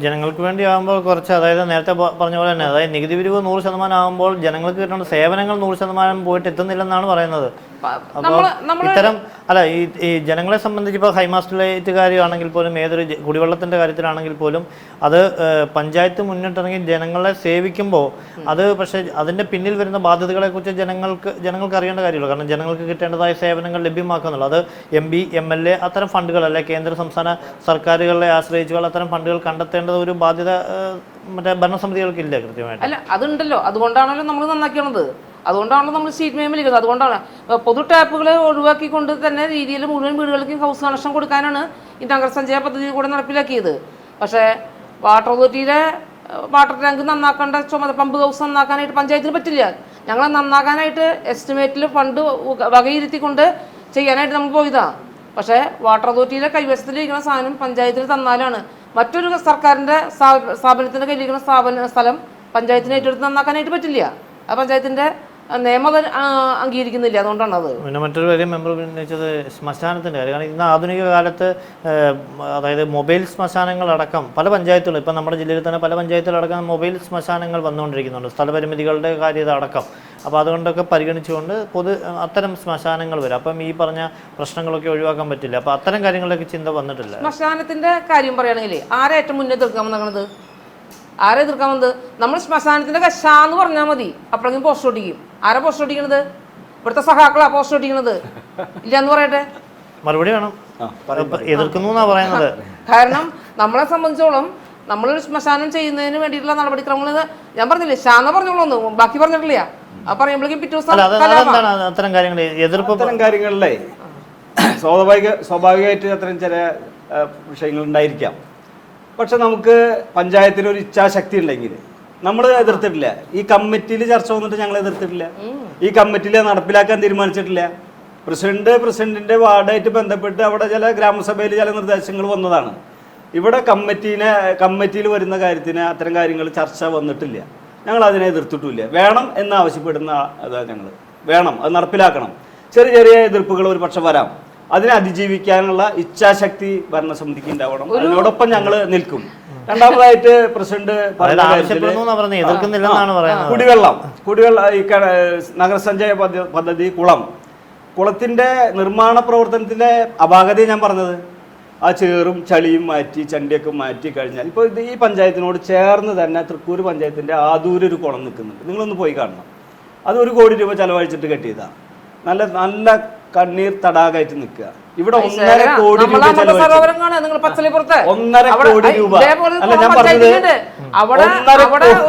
ജനങ്ങൾക്ക് വേണ്ടി ആകുമ്പോൾ കുറച്ച്, അതായത് നേരത്തെ പറഞ്ഞ പോലെ തന്നെ, അതായത് നികുതി പിരിവ് 100% ആകുമ്പോൾ ജനങ്ങൾക്ക് കിട്ടുന്ന സേവനങ്ങൾ 100% പോയിട്ട് എത്തുന്നില്ലെന്നാണ് പറയുന്നത്. ഇത്തരം അല്ല ഈ ജനങ്ങളെ സംബന്ധിച്ച് ഇപ്പോൾ ഹൈമാസ്റ്റുലേറ്റ് കാര്യമാണെങ്കിൽ പോലും ഏതൊരു കുടിവെള്ളത്തിന്റെ കാര്യത്തിലാണെങ്കിൽ പോലും അത് പഞ്ചായത്ത് മുന്നിട്ടിറങ്ങി ജനങ്ങളെ സേവിക്കുമ്പോൾ അത് പക്ഷേ അതിന്റെ പിന്നിൽ വരുന്ന ബാധ്യതകളെ കുറിച്ച് ജനങ്ങൾക്ക് അറിയേണ്ട കാര്യമുള്ളൂ. കാരണം ജനങ്ങൾക്ക് കിട്ടേണ്ടതായ സേവനങ്ങൾ ലഭ്യമാക്കുന്നുള്ളൂ. അത് MP, MLA അത്തരം ഫണ്ടുകൾ അല്ലെ കേന്ദ്ര സംസ്ഥാന സർക്കാരുകളെ ആശ്രയിച്ചുള്ള അത്തരം ഫണ്ടുകൾ കണ്ടെത്തേണ്ടത് ഒരു ബാധ്യത മറ്റേ ഭരണസമിതികൾക്കില്ല കൃത്യമായിട്ട്. അല്ല അതുണ്ടല്ലോ, അതുകൊണ്ടാണല്ലോ നമ്മൾ നന്നാക്കണത്, അതുകൊണ്ടാണല്ലോ നമ്മൾ സ്റ്റേറ്റ് മേമിലിരിക്കുന്നത്. അതുകൊണ്ടാണ് പൊതു ടാപ്പുകളെ ഒഴിവാക്കിക്കൊണ്ട് തന്നെ രീതിയിൽ മുഴുവൻ വീടുകൾക്കും ഹൗസ് കണക്ഷൻ കൊടുക്കാനാണ് ഈ നഗരസഞ്ചയ പദ്ധതി കൂടെ നടപ്പിലാക്കിയത്. പക്ഷേ വാട്ടർ അതോറിറ്റിയിലെ വാട്ടർ ടാങ്ക് നന്നാക്കേണ്ട പമ്പ് ഹൗസ് നന്നാക്കാനായിട്ട് പഞ്ചായത്തിന് പറ്റില്ല. ഞങ്ങൾ നന്നാക്കാനായിട്ട് എസ്റ്റിമേറ്റിൽ ഫണ്ട് വകയിരുത്തിക്കൊണ്ട് ചെയ്യാനായിട്ട് നമ്മൾ പോയതാണ്. പക്ഷേ വാട്ടർ അതോറിറ്റിയിലെ കൈവശത്തിലിരിക്കുന്ന സാധനം പഞ്ചായത്തിന് തന്നാലാണ് മറ്റൊരു സർക്കാരിൻ്റെ സ്ഥാപനത്തിൻ്റെ കയ്യിലിരിക്കുന്ന സ്ഥലം പഞ്ചായത്തിന് ഏറ്റെടുത്ത് നന്നാക്കാനായിട്ട് പറ്റില്ല. ആ പഞ്ചായത്തിൻ്റെ നിയമം അംഗീകരിക്കുന്നില്ല. അതുകൊണ്ടാണ് അത്. പിന്നെ മറ്റൊരു കാര്യം മെമ്പർ ഉന്നയിച്ചത് ശ്മശാനത്തിൻ്റെ കാര്യം. കാരണം ഇന്ന് ആധുനിക കാലത്ത് അതായത് മൊബൈൽ ശ്മശാനങ്ങളടക്കം പല പഞ്ചായത്തുകളും ഇപ്പം നമ്മുടെ ജില്ലയിൽ തന്നെ പല പഞ്ചായത്തിലടക്കം മൊബൈൽ ശ്മശാനങ്ങൾ വന്നുകൊണ്ടിരിക്കുന്നുണ്ട്, സ്ഥലപരിമിതികളുടെ കാര്യത അടക്കം. അപ്പോൾ അതുകൊണ്ടൊക്കെ പരിഗണിച്ചുകൊണ്ട് അത്തരം ശ്മശാനങ്ങൾ വരും. അപ്പം ഈ പറഞ്ഞ പ്രശ്നങ്ങളൊക്കെ ഒഴിവാക്കാൻ പറ്റില്ല. അപ്പോൾ അത്തരം കാര്യങ്ങളിലേക്ക് ചിന്ത വന്നിട്ടില്ല. ശ്മശാനത്തിൻ്റെ കാര്യം പറയുകയാണെങ്കിൽ ആരെ ഏറ്റവും മുന്നേ തീർക്കാമെന്നാണത്? ആരെ എതിർക്കാൻ വന്നത്? നമ്മൾ ശ്മശാനത്തിന്റെ കശാന്ന് പറഞ്ഞാൽ മതി, അപ്പോഴെങ്കിലും പോസ്റ്റ് ഒട്ടിക്കും. ആരാ പോസ്റ്റ് ഒട്ടിക്കണത്? ഇവിടുത്തെ സഹാക്കളാ പോസ്റ്റ് ഒട്ടിക്കണത്. ഇല്ലാന്ന് പറയട്ടെ, മറുപടി വേണം. എതിർക്കുന്നു എന്നാ പറയുന്നത്. കാരണം നമ്മളെ സംബന്ധിച്ചോളം നമ്മളൊരു ശ്മശാനം ചെയ്യുന്നതിന് വേണ്ടിയിട്ടുള്ള നടപടിക്രമങ്ങൾ ഞാൻ പറഞ്ഞില്ലേ, ശാന പറഞ്ഞോളൂ, ബാക്കി പറഞ്ഞിട്ടില്ല. ആ പറയുമ്പോഴേക്കും പിറ്റേ ദിവസം അത്തരം കാര്യങ്ങൾ എതിർപ്പ് കാര്യങ്ങളിലെ സ്വാഭാവികമായിട്ട് അത്തരം ചില വിഷയങ്ങൾ ഉണ്ടായിരിക്കാം. പക്ഷെ നമുക്ക് പഞ്ചായത്തിനൊരു ഇച്ഛാശക്തി ഉണ്ടെങ്കിൽ നമ്മൾ എതിർത്തിട്ടില്ല. ഈ കമ്മിറ്റിയിൽ ചർച്ച വന്നിട്ട് ഞങ്ങൾ എതിർത്തിട്ടില്ല. ഈ കമ്മിറ്റിയിൽ നടപ്പിലാക്കാൻ തീരുമാനിച്ചിട്ടില്ല. പ്രസിഡന്റിന്റെ വാർഡായിട്ട് ബന്ധപ്പെട്ട് അവിടെ ചില ഗ്രാമസഭയിൽ ചില നിർദ്ദേശങ്ങൾ വന്നതാണ്. ഇവിടെ കമ്മിറ്റിയിൽ വരുന്ന കാര്യത്തിന് അത്തരം കാര്യങ്ങൾ ചർച്ച വന്നിട്ടില്ല. ഞങ്ങൾ അതിനെ എതിർത്തിട്ടില്ല. വേണം എന്ന് ആവശ്യപ്പെടുന്ന ഞങ്ങൾ വേണം, അത് നടപ്പിലാക്കണം. ചെറിയ ചെറിയ എതിർപ്പുകൾ ഒരു പക്ഷെ വരാം. അതിനെ അതിജീവിക്കാനുള്ള ഇച്ഛാശക്തി ഭരണസമിതിക്ക് ഉണ്ടാവണം. അതിനോടൊപ്പം ഞങ്ങൾ നിൽക്കും. രണ്ടാമതായിട്ട് പ്രസിഡന്റ് കുടിവെള്ളം ഈ നഗരസഞ്ചയ പദ്ധതി കുളത്തിന്റെ നിർമ്മാണ പ്രവർത്തനത്തിന്റെ അപാകതയെ ഞാൻ പറഞ്ഞത്. ആ ചേറും ചളിയും മാറ്റി ചണ്ടിയൊക്കെ മാറ്റി കഴിഞ്ഞാൽ ഇപ്പോൾ ഈ പഞ്ചായത്തിനോട് ചേർന്ന് തന്നെ തൃക്കൂർ പഞ്ചായത്തിന്റെ ആദൂര് ഒരു കുളം നിൽക്കുന്നുണ്ട്. നിങ്ങളൊന്ന് പോയി കാണണം. അത് 1 കോടി രൂപ ചെലവഴിച്ചിട്ട് കെട്ടിയതാണ്. നല്ല നല്ല കണ്ണീർ തടാകമായിട്ട് നിൽക്കുക. ഇവിടെ 1.5 കോടി രൂപ 1.5 കോടി രൂപ അല്ല ഞാൻ പറഞ്ഞത്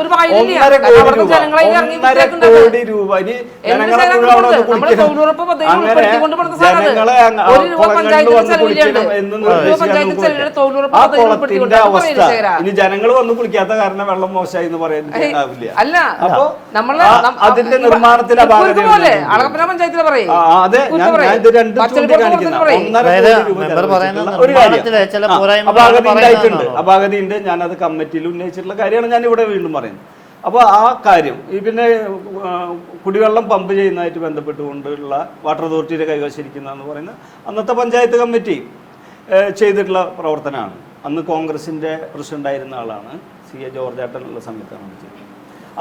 1.5 കോടി രൂപ. ഇനി ജനങ്ങളെ ആ കുളത്തിന്റെ അവസ്ഥ ഇനി ജനങ്ങൾ വന്ന് കുളിക്കാത്ത കാരണം വെള്ളം മോശമായി എന്ന് പറയാനില്ല. അപ്പൊ അതിന്റെ നിർമ്മാണത്തിൽ അപാകത. അതെ, ഞാൻ ഇത് രണ്ടും ചൂണ്ടിക്കാണിക്കുന്ന അപാകതയുണ്ട്. ഞാനത് കമ്മിറ്റിയിൽ ഉന്നയിച്ചിട്ടുള്ള കാര്യമാണ് ഞാൻ ഇവിടെ വീണ്ടും പറയുന്നത്. അപ്പോൾ ആ കാര്യം പിന്നെ കുടിവെള്ളം പമ്പ് ചെയ്യുന്നതായിട്ട് ബന്ധപ്പെട്ടുകൊണ്ടുള്ള വാട്ടർ അതോറിറ്റിയുടെ കൈവശിരിക്കുന്നതെന്ന് പറയുന്നത് അന്നത്തെ പഞ്ചായത്ത് കമ്മിറ്റി ചെയ്തിട്ടുള്ള പ്രവർത്തനമാണ്. അന്ന് കോൺഗ്രസിൻ്റെ പ്രസിഡന്റായിരുന്ന ആളാണ് CA ജോർജ് ഏട്ടനുള്ള സമയത്താണ് ചെയ്തത്.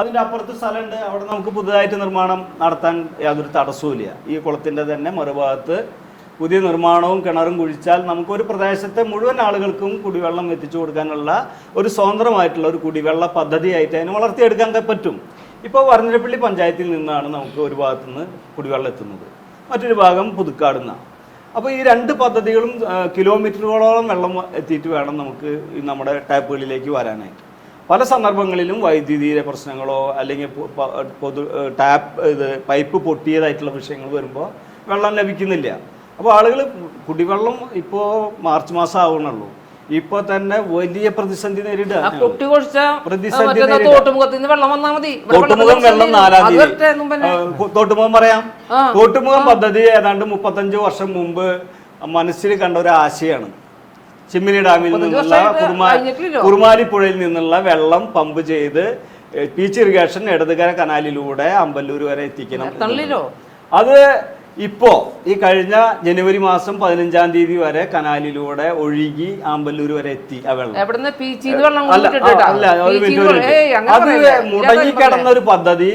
അതിൻ്റെ അപ്പുറത്ത് സ്ഥലമുണ്ട്. അവിടെ നമുക്ക് പുതുതായിട്ട് നിർമ്മാണം നടത്താൻ യാതൊരു തടസ്സവുമില്ല. ഈ കുളത്തിൻ്റെ തന്നെ മറുഭാഗത്ത് പുതിയ നിർമ്മാണവും കിണറും കുഴിച്ചാൽ നമുക്കൊരു പ്രദേശത്തെ മുഴുവൻ ആളുകൾക്കും കുടിവെള്ളം എത്തിച്ചു കൊടുക്കാനുള്ള ഒരു സ്വതന്ത്രമായിട്ടുള്ള ഒരു കുടിവെള്ള പദ്ധതിയായിട്ട് അതിനെ വളർത്തിയെടുക്കാൻ പറ്റും. ഇപ്പോൾ വരന്തരപ്പള്ളി പഞ്ചായത്തിൽ നിന്നാണ് നമുക്ക് ഒരു ഭാഗത്തുനിന്ന് കുടിവെള്ളം എത്തുന്നത്, മറ്റൊരു ഭാഗം പുതുക്കാടുന്ന. അപ്പോൾ ഈ 2 പദ്ധതികളും കിലോമീറ്ററുകളോളം വെള്ളം എത്തിയിട്ട് വേണം നമുക്ക് നമ്മുടെ ടാപ്പുകളിലേക്ക് വരാനായിട്ട്. പല സന്ദർഭങ്ങളിലും വൈദ്യുതിയിലെ പ്രശ്നങ്ങളോ അല്ലെങ്കിൽ പൈപ്പ് പൊട്ടിയതായിട്ടുള്ള വിഷയങ്ങൾ വരുമ്പോൾ വെള്ളം ലഭിക്കുന്നില്ല. അപ്പോൾ ആളുകൾ കുടിവെള്ളം ഇപ്പോൾ മാർച്ച് മാസം ആവണുള്ളൂ. ഇപ്പൊ തന്നെ വലിയ പ്രതിസന്ധി നേരിടുക. തോട്ടുമുഖം വെള്ളം 4-ാം തീയതി തോട്ടുമുഖം പറയാം. തോട്ടുമുഖം പദ്ധതി ഏതാണ്ട് 35 വർഷം മുമ്പ് മനസ്സിൽ കണ്ട ഒരു ആശയാണ്. ചിമ്മിനി ഡാമിൽ നിന്നുള്ള കുറുമാലിപ്പുഴയിൽ നിന്നുള്ള വെള്ളം പമ്പ് ചെയ്ത് പീച്ച് ഇറിഗേഷൻ ഇടതുകര കനാലിലൂടെ അമ്പല്ലൂർ വരെ എത്തിക്കണം. അത് ഇപ്പോ ഈ കഴിഞ്ഞ ജനുവരി മാസം 15-ാം തീയതി വരെ കനാലിലൂടെ ഒഴുകി ആമ്പല്ലൂർ വരെ എത്തി ആ വെള്ളം. അത് മുടങ്ങിക്കിടന്ന ഒരു പദ്ധതി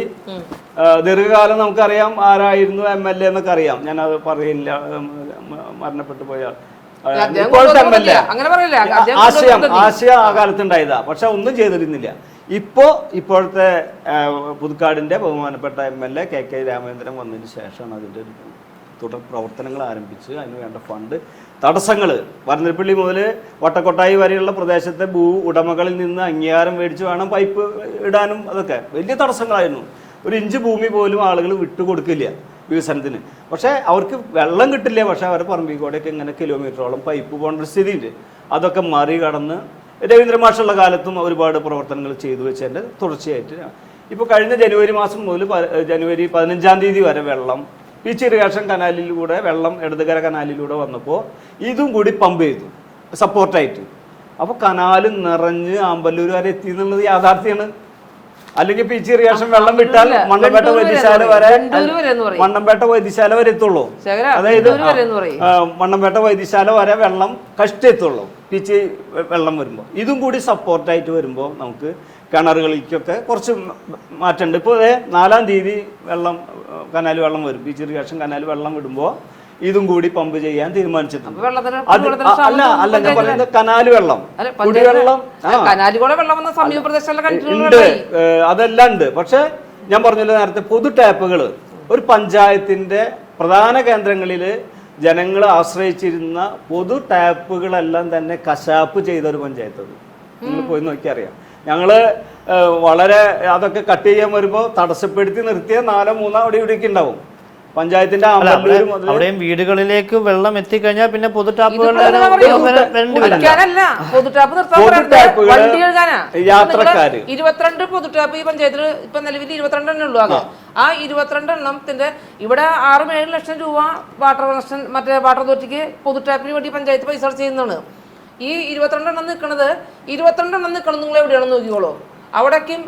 ദീർഘകാലം നമുക്കറിയാം. ആരായിരുന്നു MLA എന്നൊക്കെ അറിയാം. ഞാൻ അത് പറയില്ല, മരണപ്പെട്ടു പോയ ഇപ്പോഴത്തെ MLA ആശയ ആ കാലത്തുണ്ടായതാ. പക്ഷെ ഒന്നും ചെയ്തിരുന്നില്ല. ഇപ്പോഴത്തെ പുതുക്കാടിന്റെ ബഹുമാനപ്പെട്ട MLA KK രാമചന്ദ്രൻ വന്നതിന് ശേഷമാണ് അതിന്റെ തുടർ പ്രവർത്തനങ്ങൾ ആരംഭിച്ച് അതിന് വേണ്ട ഫണ്ട് തടസ്സങ്ങൾ വരന്തരപ്പള്ളി മുതൽ വട്ടക്കൊട്ടായി വരെയുള്ള പ്രദേശത്തെ ഭൂ ഉടമകളിൽ നിന്ന് അംഗീകാരം മേടിച്ച് വേണം പൈപ്പ് ഇടാനും. അതൊക്കെ വലിയ തടസ്സങ്ങളായിരുന്നു. ഒരു ഇഞ്ച് ഭൂമി പോലും ആളുകൾ വിട്ടുകൊടുക്കില്ല വികസനത്തിന്. പക്ഷേ അവർക്ക് വെള്ളം കിട്ടില്ല. പക്ഷേ അവരുടെ പറമ്പിൽ കൂടെയൊക്കെ ഇങ്ങനെ കിലോമീറ്ററോളം പൈപ്പ് പോകേണ്ട ഒരു സ്ഥിതിയുണ്ട്. അതൊക്കെ മറികടന്ന് രവീന്ദ്ര മാഷുള്ള കാലത്തും ഒരുപാട് പ്രവർത്തനങ്ങൾ ചെയ്തു വെച്ചതിൻ്റെ തുടർച്ചയായിട്ട് ഇപ്പോൾ കഴിഞ്ഞ ജനുവരി മാസം മുതൽ ജനുവരി 15-ാം തീയതി വരെ വെള്ളം പീച്ച് ഇറിഗേഷൻ കനാലിലൂടെ വെള്ളം ഇടതുകര കനാലിലൂടെ വന്നപ്പോൾ ഇതും കൂടി പമ്പ് ചെയ്തു സപ്പോർട്ടായിട്ട്. അപ്പോൾ കനാല് നിറഞ്ഞ് ആമ്പല്ലൂർ വരെ എത്തി എന്നുള്ളത് യാഥാർത്ഥ്യമാണ്. അല്ലെങ്കിൽ പീച്ച് ഇറിഗേഷൻ വെള്ളം വിട്ടാൽ മണ്ണമ്പേട്ട വൈദ്യശാല വരെ എത്തുള്ളൂ. അതായത് മണ്ണമ്പേട്ട വൈദ്യശാല വരെ വെള്ളം കഷ്ടെത്തുള്ളൂ പീച്ച് വെള്ളം വരുമ്പോൾ. ഇതും കൂടി സപ്പോർട്ടായിട്ട് വരുമ്പോൾ നമുക്ക് കിണറുകളിലേക്കൊക്കെ കുറച്ച് മാറ്റമുണ്ട്. ഇപ്പോൾ 4-ാം തീയതി കനാല് വെള്ളം വരും. പീച്ച് ഇറിഗേഷൻ കനാല് വെള്ളം വിടുമ്പോൾ ഇതും കൂടി പമ്പ് ചെയ്യാൻ തീരുമാനിച്ചിട്ടുണ്ട്. അല്ല ഞാൻ പറയുന്നത് കനാല് വെള്ളം, കുടിവെള്ളം ഉണ്ട്, അതെല്ലാം ഉണ്ട്. പക്ഷെ ഞാൻ പറഞ്ഞല്ലോ നേരത്തെ, പൊതു ടാപ്പുകൾ ഒരു പഞ്ചായത്തിന്റെ പ്രധാന കേന്ദ്രങ്ങളിൽ ജനങ്ങൾ ആശ്രയിച്ചിരുന്ന പൊതു ടാപ്പുകളെല്ലാം തന്നെ കശാപ്പ് ചെയ്ത ഒരു പഞ്ചായത്ത്. അത് നിങ്ങൾ പോയി നോക്കിയറിയാം. ഞങ്ങള് വളരെ അതൊക്കെ കട്ട് ചെയ്യാൻ വരുമ്പോൾ തടസ്സപ്പെടുത്തി നിർത്തിയ 4-3 അവിടെ ഇവിടേക്ക് ഉണ്ടാവും. പഞ്ചായത്തിന്റെ അവിടെയും വീടുകളിലേക്ക് വെള്ളം എത്തിക്കഴിഞ്ഞാൽ പിന്നെ പൊതു യാത്രക്കാര് 22 പൊതു ടാപ്പ് ഈ പഞ്ചായത്തിൽ ഇപ്പൊ നിലവിൽ 22 ഉള്ളൂ. ആകെ ആ 22 എണ്ണത്തിന്റെ ഇവിടെ 6-7 ലക്ഷം രൂപ മറ്റേ വാട്ടർ അതോറിറ്റിക്ക് പൊതു ടാപ്പിന് വേണ്ടി പഞ്ചായത്ത് പൈസ ചെയ്യുന്നതാണ്. ഈ 22 എണ്ണം നിൽക്കണം നിങ്ങൾ എവിടെയാണെന്ന് നോക്കിക്കോളൂ. അവിടേക്കും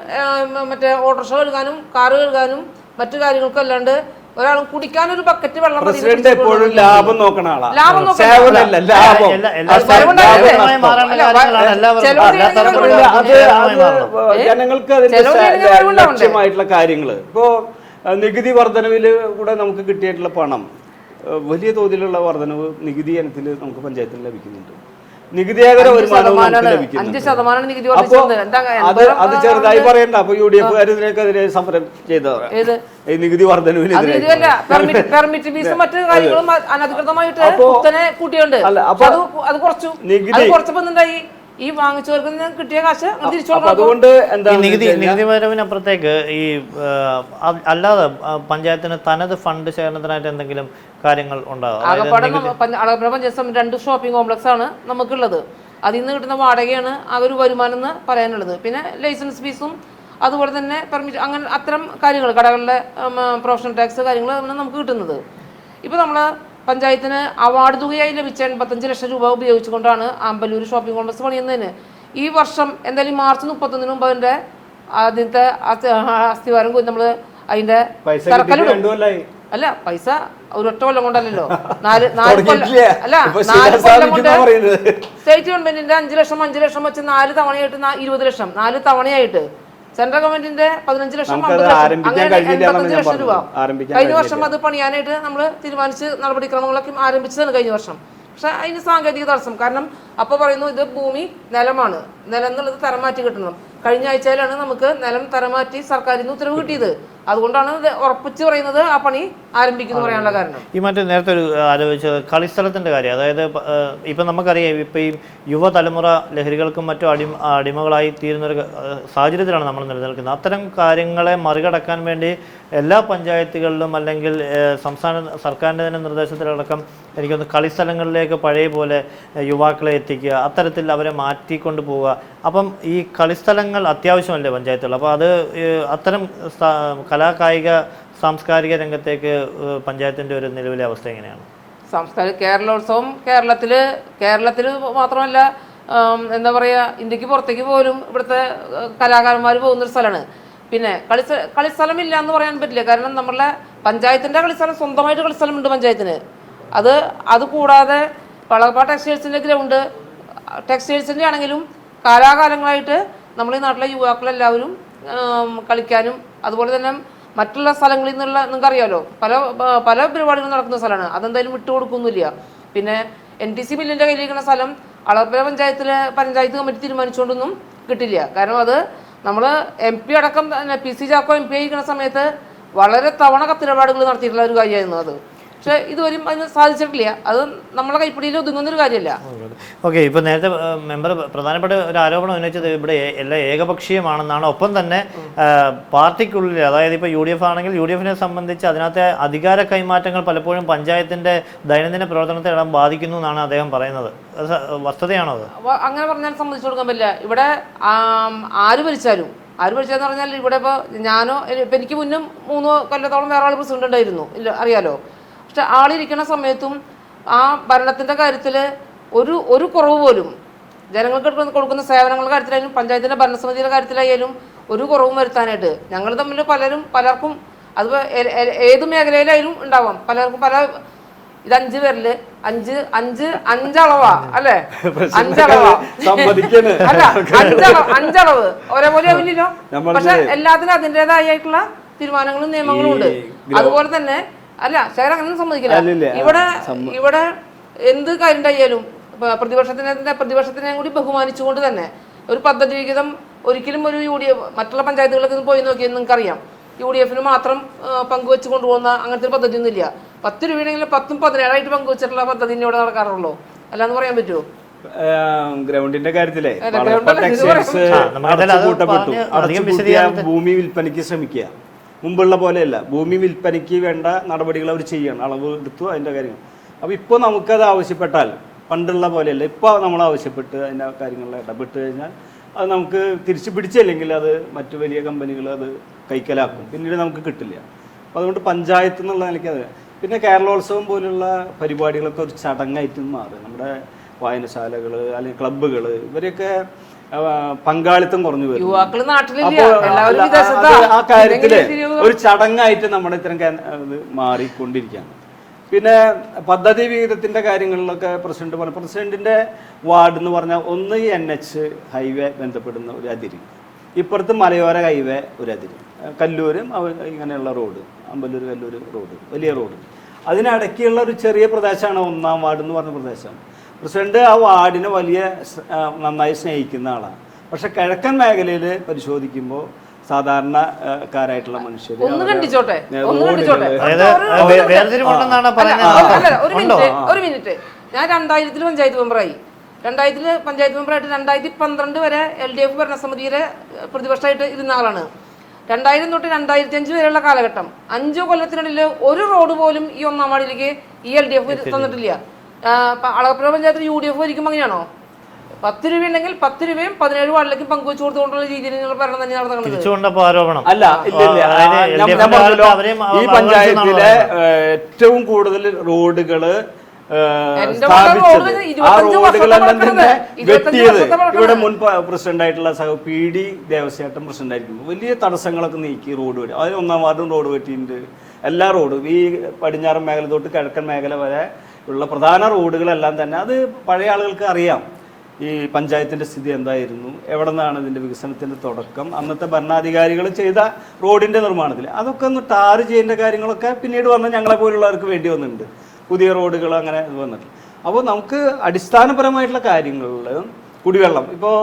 മറ്റേ ഓട്ടോറിക്ഷ കഴുകാനും കാറ് കഴുകാനും മറ്റു കാര്യങ്ങൾക്കും അല്ലാണ്ട് ഒരാൾ കുടിക്കാനൊരു ബക്കറ്റ് വെള്ളം ലാഭം നോക്കണ ജനങ്ങൾക്ക് ലക്ഷ്യമായിട്ടുള്ള കാര്യങ്ങള്. ഇപ്പോ നികുതി വർധനവില് കൂടെ നമുക്ക് കിട്ടിയിട്ടുള്ള പണം വലിയ തോതിലുള്ള വർധനവ് നികുതി ഇനത്തിൽ നമുക്ക് പഞ്ചായത്തിൽ ലഭിക്കുന്നുണ്ട്. നികുതിയേതര വരുമാനവും ലഭിക്കുന്നുണ്ട്. അത് ചെറുതായി പറയണ്ട. അപ്പൊ UDF ഇതിനെതിരെ സമരം ചെയ്തതാണ് ഈ നികുതി വർധനവിനെതിരെ. ഈ വാങ്ങിച്ചവർക്ക് കിട്ടിയ കാശ് അതുകൊണ്ട് നികുതി വരവിനപ്പുറത്തേക്ക് ഈ അല്ലാതെ പഞ്ചായത്തിന് തനത് ഫണ്ട് ശേഖരണത്തിനായിട്ട് എന്തെങ്കിലും കാര്യങ്ങൾ ഉണ്ടാകും? പഞ്ചായത്ത് 2 ഷോപ്പിംഗ് കോംപ്ലക്സ് ആണ് നമുക്കുള്ളത്. അതിൽ നിന്ന് കിട്ടുന്ന വാടകയാണ് ആ ഒരു വരുമാനം എന്ന് പറയാനുള്ളത്. പിന്നെ ലൈസൻസ് ഫീസും അതുപോലെ തന്നെ പെർമിറ്റ്, അങ്ങനെ അത്തരം കാര്യങ്ങൾ, കടകളുടെ പ്രൊഫഷണൽ ടാക്സ് കാര്യങ്ങൾ നമുക്ക് കിട്ടുന്നത്. ഇപ്പോൾ നമ്മൾ പഞ്ചായത്തിന് അവാർഡ് തുകയായി ലഭിച്ച 85 ലക്ഷം രൂപ ഉപയോഗിച്ചുകൊണ്ടാണ് ആമ്പല്ലൂർ ഷോപ്പിംഗ് കോംപ്ലക്സ് പണിയുന്നതിന്. ഈ വർഷം എന്തായാലും മാർച്ച് 31 മുമ്പ് അതിന്റെ ആദ്യത്തെ അസ്ഥിവാരം നമ്മൾ അതിന്റെ അല്ല പൈസ ഒരൊറ്റ കൊല്ലം കൊണ്ടല്ലോ, 4 കൊല്ലം അല്ല 4 കൊല്ലം കൊണ്ട് സ്റ്റേറ്റ് ഗവൺമെന്റിന്റെ 5 ലക്ഷം വെച്ച് 4 തവണയായിട്ട് 20 ലക്ഷം 4 തവണയായിട്ട്, സെൻട്രൽ ഗവൺമെന്റിന്റെ 15 ലക്ഷം 50 ലക്ഷം അങ്ങനെ 85 ലക്ഷം രൂപ കഴിഞ്ഞ വർഷം അത് പണിയാനായിട്ട് നമ്മൾ തീരുമാനിച്ച് നടപടിക്രമങ്ങളൊക്കെ ആരംഭിച്ചതാണ് കഴിഞ്ഞ വർഷം. പക്ഷെ അതിന് സാങ്കേതിക തടസ്സം കാരണം അപ്പോൾ പറയുന്നു ഇത് ഭൂമി നിലമാണ്, നിലം എന്നുള്ളത് തരം മാറ്റി കിട്ടണം. കഴിഞ്ഞ ആഴ്ചയിലാണ് നമുക്ക് നിലം തരം മാറ്റി സർക്കാരിൽ നിന്ന് ഉത്തരവ് കിട്ടിയത്. അതുകൊണ്ടാണ് ഉറപ്പിച്ച് പറയുന്നത് ആ പണി ആരംഭിക്കുന്നു പറയാനുള്ള കാരണം. ഈ മറ്റേ നേരത്തെ ഒരു ആലോചിച്ചത് കളിസ്ഥലത്തിന്റെ കാര്യം. അതായത് ഇപ്പം നമുക്കറിയാം ഇപ്പം ഈ യുവതലമുറ ലഹരികൾക്കും മറ്റും അടിമകളായി തീരുന്നൊരു സാഹചര്യത്തിലാണ് നമ്മൾ നിലനിൽക്കുന്നത്. അത്തരം കാര്യങ്ങളെ മറികടക്കാൻ വേണ്ടി എല്ലാ പഞ്ചായത്തുകളിലും അല്ലെങ്കിൽ സംസ്ഥാന സർക്കാരിൻ്റെ തന്നെ നിർദ്ദേശത്തിലടക്കം എനിക്കൊന്ന് കളിസ്ഥലങ്ങളിലേക്ക് പഴയ പോലെ യുവാക്കളെ എത്തിക്കുക, അത്തരത്തിൽ അവരെ മാറ്റിക്കൊണ്ട് പോവുക. അപ്പം ഈ കളിസ്ഥലങ്ങൾ അത്യാവശ്യമല്ലേ പഞ്ചായത്തുകൾ? അപ്പോൾ അത് അത്തരം കലാകായിക സാംസ്കാരിക രംഗത്തേക്ക് പഞ്ചായത്തിൻ്റെ ഒരു നിലവിലെ അവസ്ഥ എങ്ങനെയാണ്? സാംസ്കാരിക കേരളോത്സവം കേരളത്തിൽ മാത്രമല്ല, എന്താ പറയുക, ഇന്ത്യക്ക് പുറത്തേക്ക് പോലും ഇവിടുത്തെ കലാകാരന്മാർ പോകുന്നൊരു സ്ഥലമാണ്. പിന്നെ കളിസ്ഥലമില്ല എന്ന് പറയാൻ പറ്റില്ല. കാരണം നമ്മളുടെ പഞ്ചായത്തിൻ്റെ കളിസ്ഥലം സ്വന്തമായിട്ട് കളിസ്ഥലമുണ്ട് പഞ്ചായത്തിന്. അത് കൂടാതെ വളകപ്പ ടെക്സ്റ്റൈൽസിൻ്റെ ഗ്രൗണ്ട്, ടെക്സ്റ്റൈൽസിൻ്റെ ആണെങ്കിലും കാലാകാലങ്ങളായിട്ട് നമ്മുടെ ഈ നാട്ടിലെ യുവാക്കളെല്ലാവരും കളിക്കാനും അതുപോലെ തന്നെ മറ്റുള്ള സ്ഥലങ്ങളിൽ നിന്നുള്ള നിങ്ങൾക്കറിയാമല്ലോ പല പരിപാടികളും നടക്കുന്ന സ്ഥലമാണ്. അതെന്തായാലും വിട്ടുകൊടുക്കൊന്നുമില്ല. പിന്നെ NTC മില്ലിൻ്റെ കയ്യിലിരിക്കുന്ന സ്ഥലം അളപ്പുര പഞ്ചായത്ത് കമ്മിറ്റി തീരുമാനിച്ചുകൊണ്ടൊന്നും കിട്ടില്ല. കാരണം അത് നമ്മൾ MP അടക്കം PC ചാക്കോ MP ആയിരിക്കുന്ന സമയത്ത് വളരെ തവണ കത്തിടപാടുകൾ നടത്തിയിട്ടുള്ള ഒരു കാര്യമായിരുന്നു അത്. പക്ഷെ ഇതുവരെയും അതിന് സാധിച്ചിട്ടില്ല. അത് നമ്മളെ കൈപ്പിടിയിൽ ഒതുങ്ങുന്നൊരു കാര്യമല്ല. ഓക്കെ, ഇപ്പോൾ നേരത്തെ മെമ്പർ പ്രധാനപ്പെട്ട ഒരു ആരോപണം ഉന്നയിച്ചത് ഇവിടെ എല്ലാം ഏകപക്ഷീയമാണെന്നാണ്. ഒപ്പം തന്നെ പാർട്ടിക്കുള്ളിൽ, അതായത് ഇപ്പോൾ UDF ആണെങ്കിൽ UDF സംബന്ധിച്ച് അതിനകത്തെ അധികാര കൈമാറ്റങ്ങൾ പലപ്പോഴും പഞ്ചായത്തിൻ്റെ ദൈനംദിന പ്രവർത്തനത്തെ ഇടം ബാധിക്കുന്നു എന്നാണ് അദ്ദേഹം പറയുന്നത്. വസ്തുതയാണോ അത്? അങ്ങനെ പറഞ്ഞാൽ സമ്മതിച്ചു കൊടുക്കാൻ പറ്റില്ല. ഇവിടെ ആര് ഭരിച്ചാലും പറഞ്ഞാൽ ഇവിടെ ഇപ്പോൾ ഞാനോ ഇപ്പം എനിക്ക് മുന്നും 3 കൊല്ലത്തോളം വേറെ ആൾ പ്രസിഡന്റ് ഉണ്ടായിരുന്നു, ഇല്ല അറിയാലോ. പക്ഷെ ആളിരിക്കുന്ന സമയത്തും ആ ഭരണത്തിൻ്റെ കാര്യത്തിൽ ഒരു കുറവ് പോലും ജനങ്ങൾക്ക് കൊടുക്കുന്ന സേവനങ്ങളുടെ കാര്യത്തിലായാലും പഞ്ചായത്തിൻ്റെ ഭരണസമിതിയുടെ കാര്യത്തിലായാലും ഒരു കുറവും വരുത്താനായിട്ട് ഞങ്ങൾ തമ്മിൽ പലർക്കും അത് ഏത് മേഖലയിലായാലും ഉണ്ടാവാം. പലർക്കും ഇത് 5 പേരില് 5 അളവാ അല്ലേ? 5 അളവാ അല്ല, 5 അളവ് ഒരേപോലെ ആവില്ലല്ലോ. പക്ഷെ എല്ലാത്തിനും അതിൻ്റെതായിട്ടുള്ള തീരുമാനങ്ങളും നിയമങ്ങളും ഉണ്ട്. അതുപോലെ തന്നെ അല്ല ശേഖരൻ അങ്ങനെ സമ്മതിക്കില്ല. ഇവിടെ എന്ത് കാര്യം ഉണ്ടായാലും പ്രതിപക്ഷത്തിനെ കൂടി ബഹുമാനിച്ചുകൊണ്ട് തന്നെ ഒരു പദ്ധതി വിഹിതം ഒരിക്കലും ഒരു UDF മറ്റുള്ള പഞ്ചായത്തുകളിലേക്ക് പോയി നോക്കിയാൽ നിങ്ങൾക്കറിയാം UDF മാത്രം പങ്കുവെച്ച് കൊണ്ടുപോകുന്ന അങ്ങനത്തെ ഒരു പദ്ധതി ഒന്നും ഇല്ല. 10 രൂപയാണെങ്കിൽ 10ഉം 17ആയിട്ട് പങ്കുവച്ചിട്ടുള്ള പദ്ധതി ഇവിടെ നടക്കാറുള്ളൂ. അല്ലാന്ന് പറയാൻ പറ്റുമോ? ഗ്രൗണ്ടിന്റെ കാര്യത്തിലെ ഭൂമി വിൽപ്പനയ്ക്ക് ശ്രമിക്കുക. മുമ്പുള്ള പോലെയല്ല, ഭൂമി വിൽപ്പനയ്ക്ക് വേണ്ട നടപടികൾ അവർ ചെയ്യണം, അളവ് എടുത്തു അതിൻ്റെ കാര്യങ്ങൾ. അപ്പോൾ ഇപ്പോൾ നമുക്കത് ആവശ്യപ്പെട്ടാൽ പണ്ടുള്ള പോലെയല്ല, ഇപ്പോൾ നമ്മൾ ആവശ്യപ്പെട്ട് അതിൻ്റെ കാര്യങ്ങളിൽ ഇടപെട്ട് കഴിഞ്ഞാൽ അത് നമുക്ക് തിരിച്ചു പിടിച്ചില്ലെങ്കിൽ അത് മറ്റു വലിയ കമ്പനികൾ അത് കൈക്കലാക്കും, പിന്നീട് നമുക്ക് കിട്ടില്ല. അപ്പോൾ അതുകൊണ്ട് പഞ്ചായത്ത് എന്നുള്ള നിലയ്ക്ക് അത് പിന്നെ കേരളോത്സവം പോലുള്ള പരിപാടികളൊക്കെ ഒരു ചടങ്ങായിട്ട് മാറും. നമ്മുടെ വായനശാലകൾ അല്ലെങ്കിൽ ക്ലബ്ബുകൾ ഇവരെയൊക്കെ പങ്കാളിത്തം കുറഞ്ഞു വരും. ആ കാര്യത്തില് ഒരു ചടങ്ങായിട്ട് നമ്മുടെ ഇത്തരം മാറിക്കൊണ്ടിരിക്കുകയാണ്. പിന്നെ പദ്ധതി വിഹിതത്തിന്റെ കാര്യങ്ങളിലൊക്കെ പ്രസിഡന്റ് പറഞ്ഞു. പ്രസിഡന്റിന്റെ വാർഡ് എന്ന് പറഞ്ഞാൽ ഒന്ന് ഈ NH ഹൈവേ ബന്ധപ്പെടുന്ന ഒരു അതിരി, ഇപ്പുറത്ത് മലയോര ഹൈവേ ഒരു അതിരി, കല്ലൂരും ഇങ്ങനെയുള്ള റോഡ്, അമ്പലൂർ കല്ലൂർ റോഡ്, വലിയ റോഡ്, അതിനിടയ്ക്കുള്ള ഒരു ചെറിയ പ്രദേശമാണ് 1-ാം വാർഡ് എന്ന് പറഞ്ഞ പ്രദേശം. പ്രസിഡന്റ് ആ വാർഡിനെ നന്നായി സ്നേഹിക്കുന്ന ആളാണ്. പക്ഷെ കിഴക്കൻ മേഖലയിൽ പരിശോധിക്കുമ്പോൾ സാധാരണക്കാരായിട്ടുള്ള മനുഷ്യർ ഒരു മിനിറ്റ് ഞാൻ 2000 പഞ്ചായത്ത് മെമ്പറായി. 2000 പഞ്ചായത്ത് മെമ്പറായിട്ട് 2012 വരെ LDF ഭരണസമിതിയിലെ പ്രതിപക്ഷമായിട്ട് ഇരുന്ന ആളാണ്. 2000 തൊട്ട് 2005 വരെയുള്ള കാലഘട്ടം 5 കൊല്ലത്തിനിടയിൽ ഒരു റോഡ് പോലും ഈ 1-ാം വാർഡിലേക്ക് ഈ LDF തന്നിട്ടില്ല. അളകപ്പുഴ പഞ്ചായത്തിൽ UDF ഭരിക്കുമ്പോൾ അങ്ങനെയാണോ? 10 രൂപ ഉണ്ടെങ്കിൽ 10 രൂപയും 17 വാർഡിലേക്ക് പങ്കുവെച്ചു കൊടുത്തുകൊണ്ടുള്ള രീതിയിൽ ഭരണം തന്നെ നടത്തുന്നത്. അല്ല, ഈ പഞ്ചായത്തിലെ ഏറ്റവും കൂടുതൽ റോഡുകള് സ്ഥാപിച്ചത്, ആ റോഡുകളെല്ലാം തന്നെ വെട്ടിയത് ഇവിടെ മുൻ പ്രസിഡന്റ് ആയിട്ടുള്ള PD ദേവസ്വേട്ടൻ പ്രസിഡന്റ് ആയിരിക്കും. വലിയ തടസ്സങ്ങളൊക്കെ നീക്കി റോഡ് വെട്ടി. അതിന് 1-ാം വാർഡും റോഡ് വെട്ടിയിട്ടുണ്ട്. എല്ലാ റോഡും ഈ പടിഞ്ഞാറൻ മേഖല തൊട്ട് കിഴക്കൻ മേഖല വരെ ഉള്ള പ്രധാന റോഡുകളെല്ലാം തന്നെ അത് പഴയ ആളുകൾക്ക് അറിയാം. ഈ പഞ്ചായത്തിൻ്റെ സ്ഥിതി എന്തായിരുന്നു, എവിടെ നിന്നാണ് ഇതിൻ്റെ വികസനത്തിൻ്റെ തുടക്കം, അന്നത്തെ ഭരണാധികാരികൾ ചെയ്ത റോഡിൻ്റെ നിർമ്മാണത്തിൽ അതൊക്കെ ഒന്ന് ടാർ ചെയ്യേണ്ട കാര്യങ്ങളൊക്കെ പിന്നീട് വന്ന് ഞങ്ങളെ പോലുള്ളവർക്ക് വേണ്ടി വന്നിട്ടുണ്ട്. പുതിയ റോഡുകൾ അങ്ങനെ വന്നിട്ട്. അപ്പോൾ നമുക്ക് അടിസ്ഥാനപരമായിട്ടുള്ള കാര്യങ്ങളിൽ കുടിവെള്ളം ഇപ്പോൾ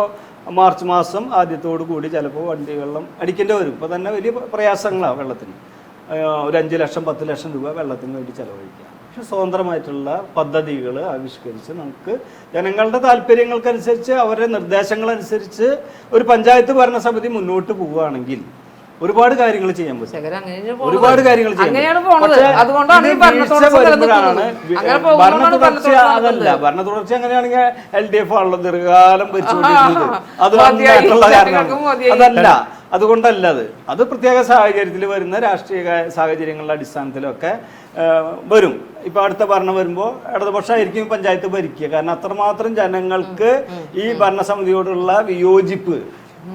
മാർച്ച് മാസം ആദ്യത്തോടു കൂടി ചിലപ്പോൾ വണ്ടി വെള്ളം അടിക്കേണ്ടി വരും. ഇപ്പോൾ തന്നെ വലിയ പ്രയാസങ്ങളാണ് വെള്ളത്തിന്. ഒരു 5 ലക്ഷം 10 ലക്ഷം രൂപ വെള്ളത്തിന് വേണ്ടി ചിലവഴിക്കുക. പക്ഷെ സ്വതന്ത്രമായിട്ടുള്ള പദ്ധതികൾ ആവിഷ്കരിച്ച് നമുക്ക് ജനങ്ങളുടെ താല്പര്യങ്ങൾക്കനുസരിച്ച് അവരുടെ നിർദ്ദേശങ്ങളനുസരിച്ച് ഒരു പഞ്ചായത്ത് ഭരണസമിതി മുന്നോട്ട് പോവുകയാണെങ്കിൽ ഒരുപാട് കാര്യങ്ങൾ ചെയ്യാൻ പറ്റും. ഒരുപാട് കാര്യങ്ങൾ ഭരണ തുടർച്ച അങ്ങനെയാണെങ്കിൽ LDF ആണല്ലോ ദീർഘകാലം ഭരിച്ചുകൊണ്ടിരുന്നത്. അതുകൊണ്ടുള്ള കാരണമാണ് അതല്ല, അതുകൊണ്ടല്ല. അത് പ്രത്യേക സാഹചര്യത്തിൽ വരുന്ന രാഷ്ട്രീയ സാഹചര്യങ്ങളുടെ അടിസ്ഥാനത്തിലൊക്കെ വരും. ഇപ്പൊ അടുത്ത ഭരണം വരുമ്പോൾ ഇടതുപക്ഷമായിരിക്കും പഞ്ചായത്ത് ഭരിക്കുക. കാരണം അത്രമാത്രം ജനങ്ങൾക്ക് ഈ ഭരണസമിതിയോടുള്ള വിയോജിപ്പ്,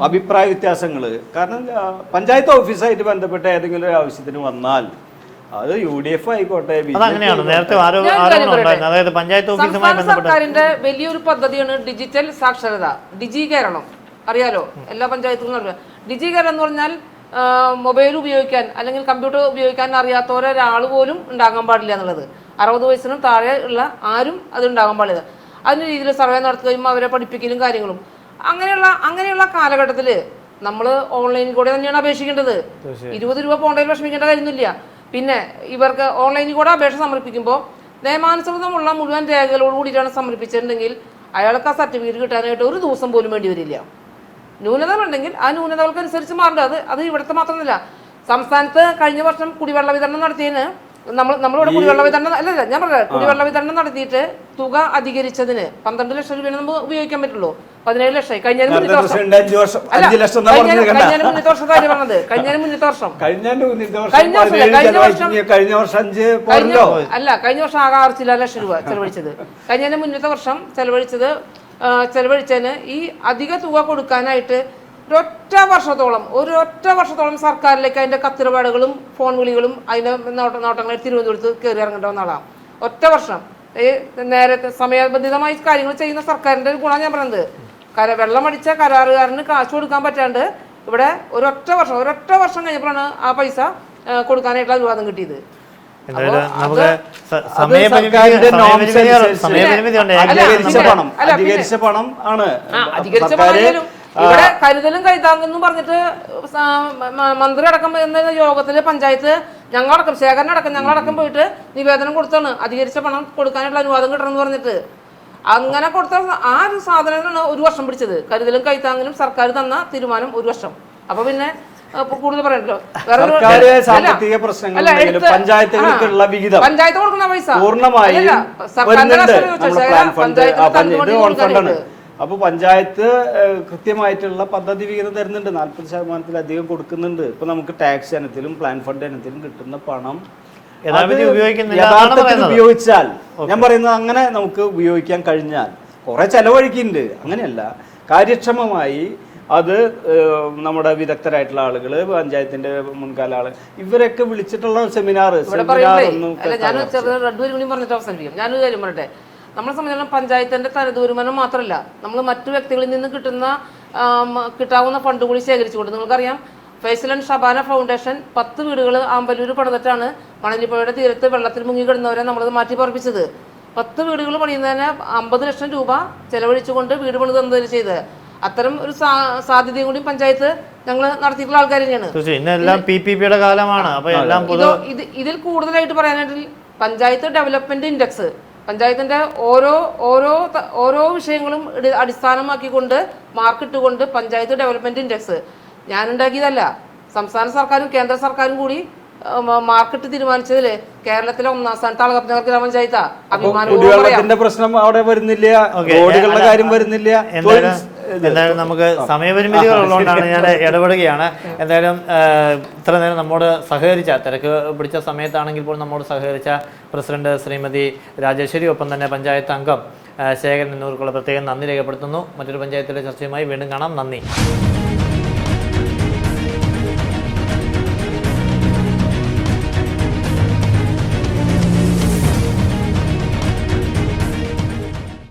അഭിപ്രായ വ്യത്യാസങ്ങൾ. കാരണം പഞ്ചായത്ത് ഓഫീസായിട്ട് ബന്ധപ്പെട്ട ഏതെങ്കിലും ഒരു ആവശ്യത്തിന് വന്നാൽ അത് UDF ആയിക്കോട്ടെ, അതങ്ങനെയാണ് നേരത്തെ ആരോപണം ഉണ്ടായിരുന്നു. അതായത് പഞ്ചായത്ത് ഓഫീസുമായി സംസ്ഥാന സർക്കാരിന്റെ വലിയൊരു പദ്ധതിയാണ് ഡിജിറ്റൽ സാക്ഷരത, ഡിജികേരളം. അറിയാലോ, എല്ലാ പഞ്ചായത്തുകളും. ഡിജികേരളം എന്ന് പറഞ്ഞാൽ മൊബൈൽ ഉപയോഗിക്കാൻ അല്ലെങ്കിൽ കമ്പ്യൂട്ടർ ഉപയോഗിക്കാൻ അറിയാത്ത ഒരാൾ പോലും ഉണ്ടാകാൻ പാടില്ല എന്നുള്ളത്. 60 വയസ്സിനും താഴെ ഉള്ള ആരും അത് ഉണ്ടാകാൻ പാടില്ല. അതിന് രീതിയിൽ സർവേ നടത്തുകയും അവരെ പഠിപ്പിക്കലും കാര്യങ്ങളും അങ്ങനെയുള്ള കാലഘട്ടത്തിൽ നമ്മൾ ഓൺലൈനിൽ കൂടെ തന്നെയാണ് അപേക്ഷിക്കേണ്ടത്. 20 രൂപ പോണ്ടയിൽ വിഷമിക്കേണ്ട കാര്യമൊന്നുമില്ല. പിന്നെ ഇവർക്ക് ഓൺലൈനിൽ കൂടെ അപേക്ഷ സമർപ്പിക്കുമ്പോൾ നിയമാനുസൃതമുള്ള മുഴുവൻ രേഖകളോട് കൂടിയിട്ടാണ് സമർപ്പിച്ചിട്ടുണ്ടെങ്കിൽ അയാൾക്ക് ആ സർട്ടിഫിക്കറ്റ് കിട്ടാനായിട്ട് ഒരു ദിവസം പോലും വേണ്ടി വരില്ല. ന്യൂനതകളുണ്ടെങ്കിൽ ആ ന്യൂനതകൾക്കനുസരിച്ച് മാറേണ്ടത്. അത് ഇവിടുത്തെ മാത്രമല്ല, സംസ്ഥാനത്ത് കഴിഞ്ഞ വർഷം കുടിവെള്ള വിതരണം നടത്തിയതിന് നമ്മളിവിടെ കുടിവെള്ള വിതരണം അല്ലല്ല ഞാൻ പറഞ്ഞത്, കുടിവെള്ള വിതരണം നടത്തിയിട്ട് തുക അധികരിച്ചതിന് 12 ലക്ഷം രൂപ നമുക്ക് ഉപയോഗിക്കാൻ പറ്റുള്ളൂ. 17 ലക്ഷമായി. കഴിഞ്ഞതിന് മുന്നത്തെ വർഷം കാര്യം പറഞ്ഞത്. കഴിഞ്ഞതിന് മുന്നത്തെ വർഷം അല്ല, കഴിഞ്ഞ വർഷം ആകെ 6 ലക്ഷം രൂപ ചെലവഴിച്ചത്. കഴിഞ്ഞതിന് മുന്നത്തെ വർഷം ചെലവഴിച്ചതിന് ഈ അധിക തുക കൊടുക്കാനായിട്ട് ഒരൊറ്റ വർഷത്തോളം സർക്കാരിലേക്ക് അതിന്റെ കത്തിടപാടുകളും ഫോൺ വിളികളും അതിന്റെ നോട്ടങ്ങളെ തിരുവനന്തപുരത്ത് കയറി ഇറങ്ങേണ്ട വന്ന ആളാണ്. ഒറ്റ വർഷം നേരത്തെ സമയബന്ധിതമായി കാര്യങ്ങൾ ചെയ്യുന്ന സർക്കാരിന്റെ ഗുണം ഞാൻ പറഞ്ഞത്. വെള്ളമടിച്ച കരാറുകാരന് കാശ് കൊടുക്കാൻ പറ്റാണ്ട് ഇവിടെ ഒരൊറ്റ വർഷം കഴിഞ്ഞപ്പോഴാണ് ആ പൈസ കൊടുക്കാനായിട്ടുള്ള അനുവാദം കിട്ടിയത്. അധികരിച്ച പണം ആണ്. ഇവിടെ കരുതലും കൈത്താങ്ങെന്നും പറഞ്ഞിട്ട് മന്ത്രി അടക്കം എന്ന യോഗത്തില് പഞ്ചായത്ത് ഞങ്ങളടക്കം ഞങ്ങളടക്കം പോയിട്ട് നിവേദനം കൊടുത്താണ് അധികരിച്ച പണം കൊടുക്കാനുള്ള അനുവാദം കിട്ടണമെന്ന് പറഞ്ഞിട്ട്. അങ്ങനെ കൊടുത്ത ആ ഒരു സാധനങ്ങളാണ് 1 വർഷം പിടിച്ചത്. കരുതലും കൈത്താങ്ങിനും സർക്കാർ തന്ന തീരുമാനം 1 വർഷം. അപ്പൊ പിന്നെ കൂടുതൽ പറയണ്ടല്ലോ. പഞ്ചായത്ത് കൊടുക്കുന്ന പൈസ അപ്പൊ പഞ്ചായത്ത് കൃത്യമായിട്ടുള്ള പദ്ധതി വിഹിതം തരുന്നുണ്ട്. 40% കൊടുക്കുന്നുണ്ട്. ഇപ്പൊ നമുക്ക് ടാക്സ് ഇനത്തിലും പ്ലാൻ ഫണ്ട് ഇനത്തിലും കിട്ടുന്ന പണം യഥാർത്ഥത്തിൽ ഉപയോഗിച്ചാൽ, ഞാൻ പറയുന്നത് അങ്ങനെ നമുക്ക് ഉപയോഗിക്കാൻ കഴിഞ്ഞാൽ, കുറെ ചെലവഴിക്കുന്നുണ്ട് അങ്ങനെയല്ല, കാര്യക്ഷമമായി അത് നമ്മുടെ വിദഗ്ധരായിട്ടുള്ള ആളുകൾ, പഞ്ചായത്തിന്റെ മുൻകാല ആള്, ഇവരൊക്കെ വിളിച്ചിട്ടുള്ള സെമിനാർ ഞാനൊരു കാര്യം പറയട്ടെ. നമ്മളെ സംബന്ധിച്ചിടത്തോളം പഞ്ചായത്തിന്റെ തനതുവരുമാനം മാത്രമല്ല, നമ്മൾ മറ്റു വ്യക്തികളിൽ നിന്ന് കിട്ടാവുന്ന ഫണ്ട് കൂടി ശേഖരിച്ചുകൊണ്ട്, നിങ്ങൾക്കറിയാം ഫൈസൽ ആൻഡ് ഷബാന ഫൗണ്ടേഷൻ 10 വീടുകൾ ആമ്പല്ലൂർ പണിതിട്ടാണ് മണലിപ്പുഴയുടെ തീരത്ത് വെള്ളത്തിൽ മുങ്ങിക്കിടുന്നവരെ നമ്മളത് മാറ്റി പറപ്പിച്ചത്. 10 വീടുകൾ പണിയുന്നതിന് 50 ലക്ഷം രൂപ ചെലവഴിച്ചുകൊണ്ട് വീട് പണി തന്നതിന് ചെയ്തത്. അത്തരം ഒരു സാധ്യതയും കൂടി പഞ്ചായത്ത് ഞങ്ങൾ നടത്തിയിട്ടുള്ള ആൾക്കാർ തന്നെയാണ്. ഇതിൽ കൂടുതലായിട്ട് പറയാനായിട്ട് പഞ്ചായത്ത് ഡെവലപ്മെന്റ് ഇൻഡെക്സ്, പഞ്ചായത്തിന്റെ ഓരോ വിഷയങ്ങളും അടിസ്ഥാനമാക്കിക്കൊണ്ട് മാർക്കിട്ടുകൊണ്ട് പഞ്ചായത്ത് ഡെവലപ്മെന്റ് ഇൻഡെക്സ് ഞാൻ ഉണ്ടാക്കിയതല്ല, സംസ്ഥാന സർക്കാരും കേന്ദ്ര സർക്കാരും കൂടി മാർക്കറ്റ് തീരുമാനിച്ചതില് കേരളത്തിലെ 1ാം സ്ഥാനത്ത് അളകപ്പനഗർ ഗ്രാമപഞ്ചായത്താ. കുടിവെള്ളത്തിന്റെ പ്രശ്നം അവിടെ വരുന്നില്ല, റോഡുകളുടെ കാര്യം വരുന്നില്ല. എന്തായാലും നമുക്ക് സമയപരിമിതികൾ ഉള്ളതുകൊണ്ടാണ് ഞാൻ ഇടപെടുകയാണ്. എന്തായാലും ഇത്ര നേരം നമ്മോട് സഹകരിച്ച, തിരക്ക് പിടിച്ച സമയത്താണെങ്കിൽ പോലും നമ്മോട് സഹകരിച്ച പ്രസിഡന്റ് ശ്രീമതി രാജേശ്വരി, ഒപ്പം തന്നെ പഞ്ചായത്ത് അംഗം ശേഖരൻ എന്നിവർക്കുള്ള പ്രത്യേകം നന്ദി രേഖപ്പെടുത്തുന്നു. മറ്റൊരു പഞ്ചായത്തിലെ ചർച്ചയുമായി വീണ്ടും കാണാം. നന്ദി.